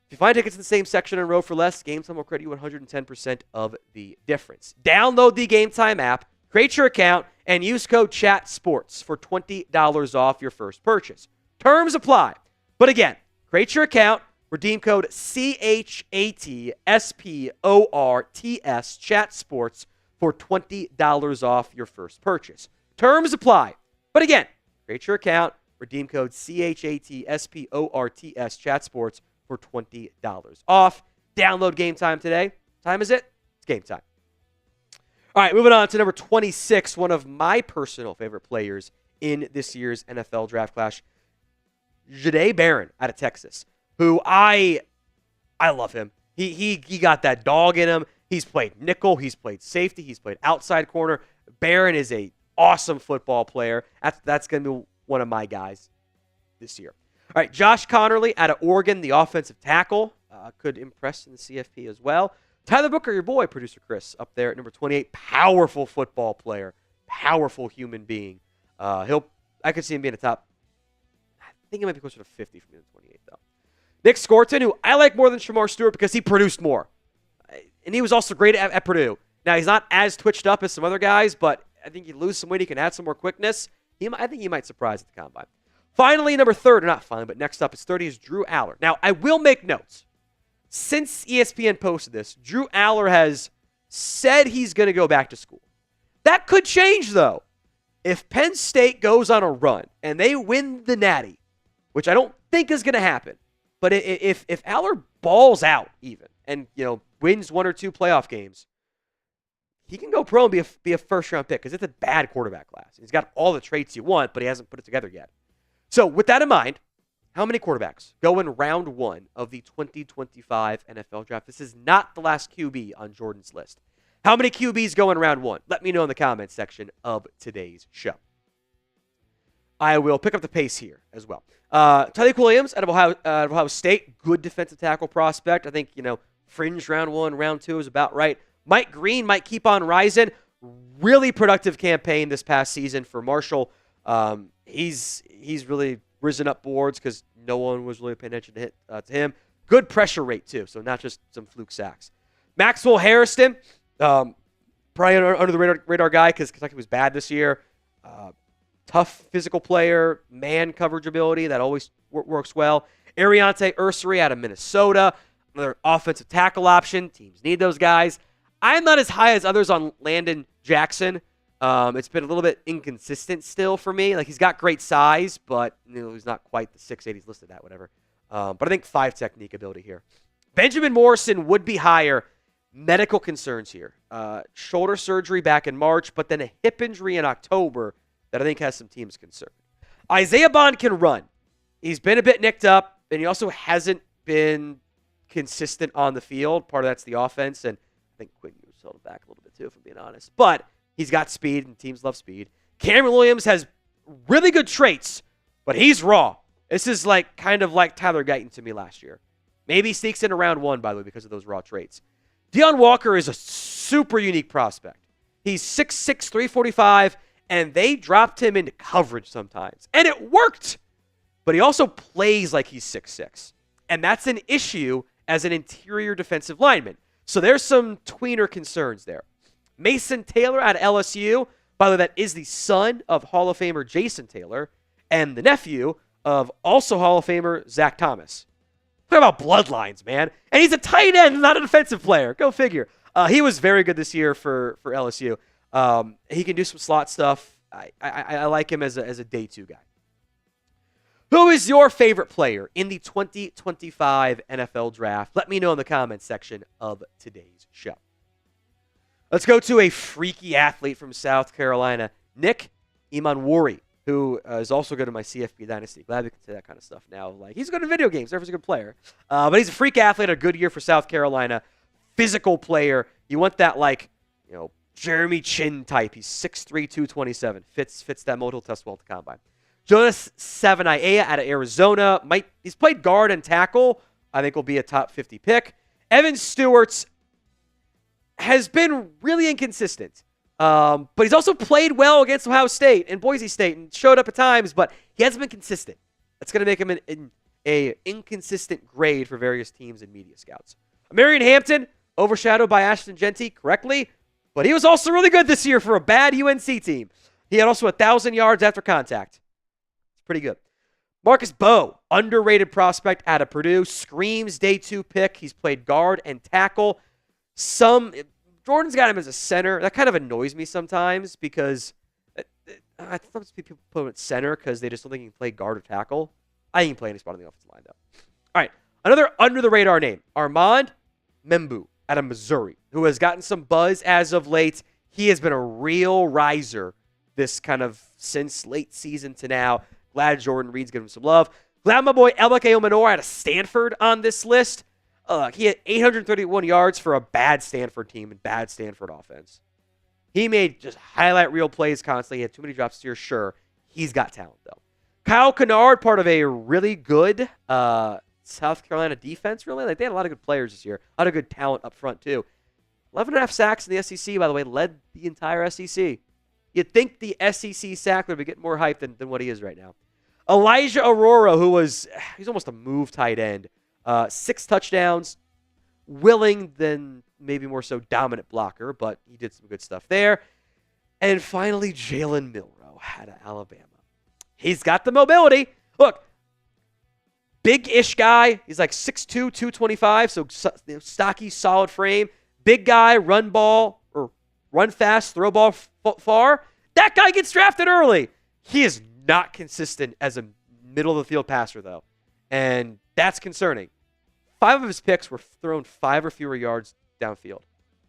If you find tickets in the same section and row for less, Game Time will credit you 110% of the difference. Download the Game Time app, create your account, and use code CHATSPORTS for $20 off your first purchase. Terms apply. But again, create your account, redeem code CHATSPORTS, CHATSPORTS, for $20 off your first purchase. Terms apply. But again, create your account, redeem code CHATSPORTS, CHATSPORTS, for $20 off. Download Game Time today. Time is it? It's game time. All right, moving on to number 26, one of my personal favorite players in this year's NFL draft class, Jahdae Barron out of Texas, who I love him. He got that dog in him. He's played nickel. He's played safety. He's played outside corner. Barron is a awesome football player. That's going to be one of my guys this year. All right, Josh Connerly out of Oregon, the offensive tackle, could impress in the CFP as well. Tyler Booker, your boy, producer Chris, up there at number 28. Powerful football player. Powerful human being. I could see him being a top. I think he might be closer to 50 for me than 28, though. Nick Scorton, who I like more than Shamar Stewart because he produced more. And he was also great at Purdue. Now, he's not as twitched up as some other guys, but I think you lose some weight, he can add some more quickness. I think he might surprise at the combine. Finally, number 30, not finally, but next up is 30 is Drew Aller. Now, I will make notes. Since ESPN posted this, Drew Aller has said he's going to go back to school. That could change, though. If Penn State goes on a run and they win the Natty, which I don't think is going to happen, but if Aller balls out even and wins 1 or 2 playoff games, he can go pro and be a first-round pick because it's a bad quarterback class. He's got all the traits you want, but he hasn't put it together yet. So with that in mind, how many quarterbacks go in round 1 of the 2025 NFL draft? This is not the last QB on Jordan's list. How many QBs go in round 1? Let me know in the comments section of today's show. I will pick up the pace here as well. Tyleik Williams out of Ohio State, good defensive tackle prospect. I think, fringe round 1, round 2 is about right. Mike Green might keep on rising. Really productive campaign this past season for Marshall. He's really risen up boards because no one was really paying attention to him. Good pressure rate, too, so not just some fluke sacks. Maxwell Harrison, probably under the radar guy because Kentucky was bad this year. Tough physical player, man coverage ability, that always works well. Ariante Ursary out of Minnesota, another offensive tackle option. Teams need those guys. I'm not as high as others on Landon Jackson. It's been a little bit inconsistent still for me. Like, he's got great size, but he's not quite the 6'8" he's listed at, whatever. But I think 5 technique ability here. Benjamin Morrison would be higher. Medical concerns here. Shoulder surgery back in March, but then a hip injury in October that I think has some teams concerned. Isaiah Bond can run. He's been a bit nicked up, and he also hasn't been consistent on the field. Part of that's the offense, and I think Quinn Ewers held him back a little bit too, if I'm being honest. But he's got speed, and teams love speed. Cameron Williams has really good traits, but he's raw. This is kind of like Tyler Guyton to me last year. Maybe he sneaks in round 1, by the way, because of those raw traits. Deion Walker is a super unique prospect. He's 6'6", 345, and they dropped him into coverage sometimes. And it worked! But he also plays like he's 6'6". And that's an issue as an interior defensive lineman. So there's some tweener concerns there. Mason Taylor out of LSU. By the way, that is the son of Hall of Famer Jason Taylor and the nephew of also Hall of Famer Zach Thomas. Talk about bloodlines, man. And he's a tight end, not a defensive player. Go figure. He was very good this year for LSU. He can do some slot stuff. I like him as a day 2 guy. Who is your favorite player in the 2025 NFL Draft? Let me know in the comments section of today's show. Let's go to a freaky athlete from South Carolina, Nick Imanwori, who is also good in my CFB Dynasty. Glad we can say that kind of stuff now. He's good in video games. Therefore, he's a good player. But he's a freak athlete, a good year for South Carolina. Physical player. You want that, Jeremy Chin type. He's 6'3", 227. Fits that mold. He'll test well at the combine. Jonas Savanaia out of Arizona. He's played guard and tackle. I think will be a top 50 pick. Evan Stewart's has been really inconsistent. But he's also played well against Ohio State and Boise State and showed up at times, but he hasn't been consistent. That's going to make him an inconsistent grade for various teams and media scouts. Marion Hampton, overshadowed by Ashton Jeanty correctly, but he was also really good this year for a bad UNC team. He had also 1,000 yards after contact. It's pretty good. Marcus Bowe, underrated prospect out of Purdue, screams day 2 pick. He's played guard and tackle. Jordan's got him as a center. That kind of annoys me sometimes because I thought people put him at center because they just don't think he can play guard or tackle. I think he can play any spot on the offensive line, though. All right, another under-the-radar name, Armand Membu out of Missouri, who has gotten some buzz as of late. He has been a real riser this kind of since late season to now. Glad Jordan Reed's giving him some love. Glad my boy Elike Omenor out of Stanford on this list. He had 831 yards for a bad Stanford team and bad Stanford offense. He made just highlight reel plays constantly. He had too many drops here, sure. He's got talent, though. Kyle Kennard, part of a really good South Carolina defense, really. They had a lot of good players this year. A lot of good talent up front, too. 11.5 sacks in the SEC, by the way, led the entire SEC. You'd think the SEC sack would be getting more hype than what he is right now. Elijah Aurora, he's almost a move tight end. 6 touchdowns, willing than maybe more so dominant blocker, but he did some good stuff there. And finally, Jalen Milroe out of Alabama. He's got the mobility. Look, big-ish guy. He's 6'2", 225, so stocky, solid frame. Big guy, run fast, throw ball far. That guy gets drafted early. He is not consistent as a middle-of-the-field passer, though, and that's concerning. 5 of his picks were thrown 5 or fewer yards downfield.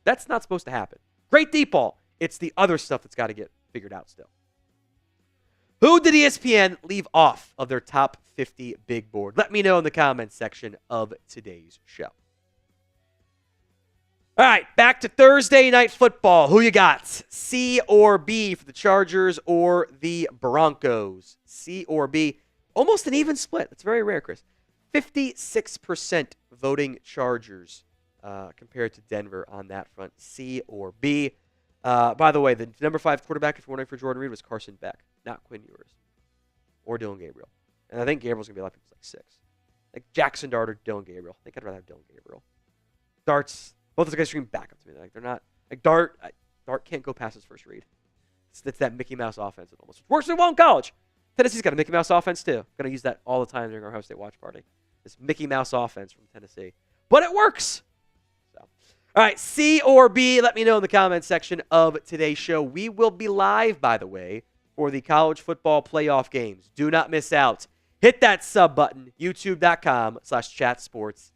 That's not supposed to happen. Great deep ball. It's the other stuff that's got to get figured out still. Who did ESPN leave off of their top 50 big board? Let me know in the comments section of today's show. All right, back to Thursday Night Football. Who you got? C or B for the Chargers or the Broncos? C or B. Almost an even split. That's very rare, Chris. 56% voting Chargers compared to Denver on that front. C or B. By the way, the number 5 quarterback, if you're wondering for Jordan Reed, was Carson Beck, not Quinn Ewers or Dylan Gabriel. And I think Gabriel's going to be left at 6. Like Jackson Dart or Dylan Gabriel. I think I'd rather have Dylan Gabriel. Dart's, both those guys scream back up to me. Like they're not, like Dart can't go past his first read. It's that Mickey Mouse offense. It almost works really well in college. Tennessee's got a Mickey Mouse offense too. Going to use that all the time during our Ohio State watch party. This Mickey Mouse offense from Tennessee. But it works. So, all right, C or B, let me know in the comments section of today's show. We will be live, by the way, for the college football playoff games. Do not miss out. Hit that sub button, youtube.com/chatsports.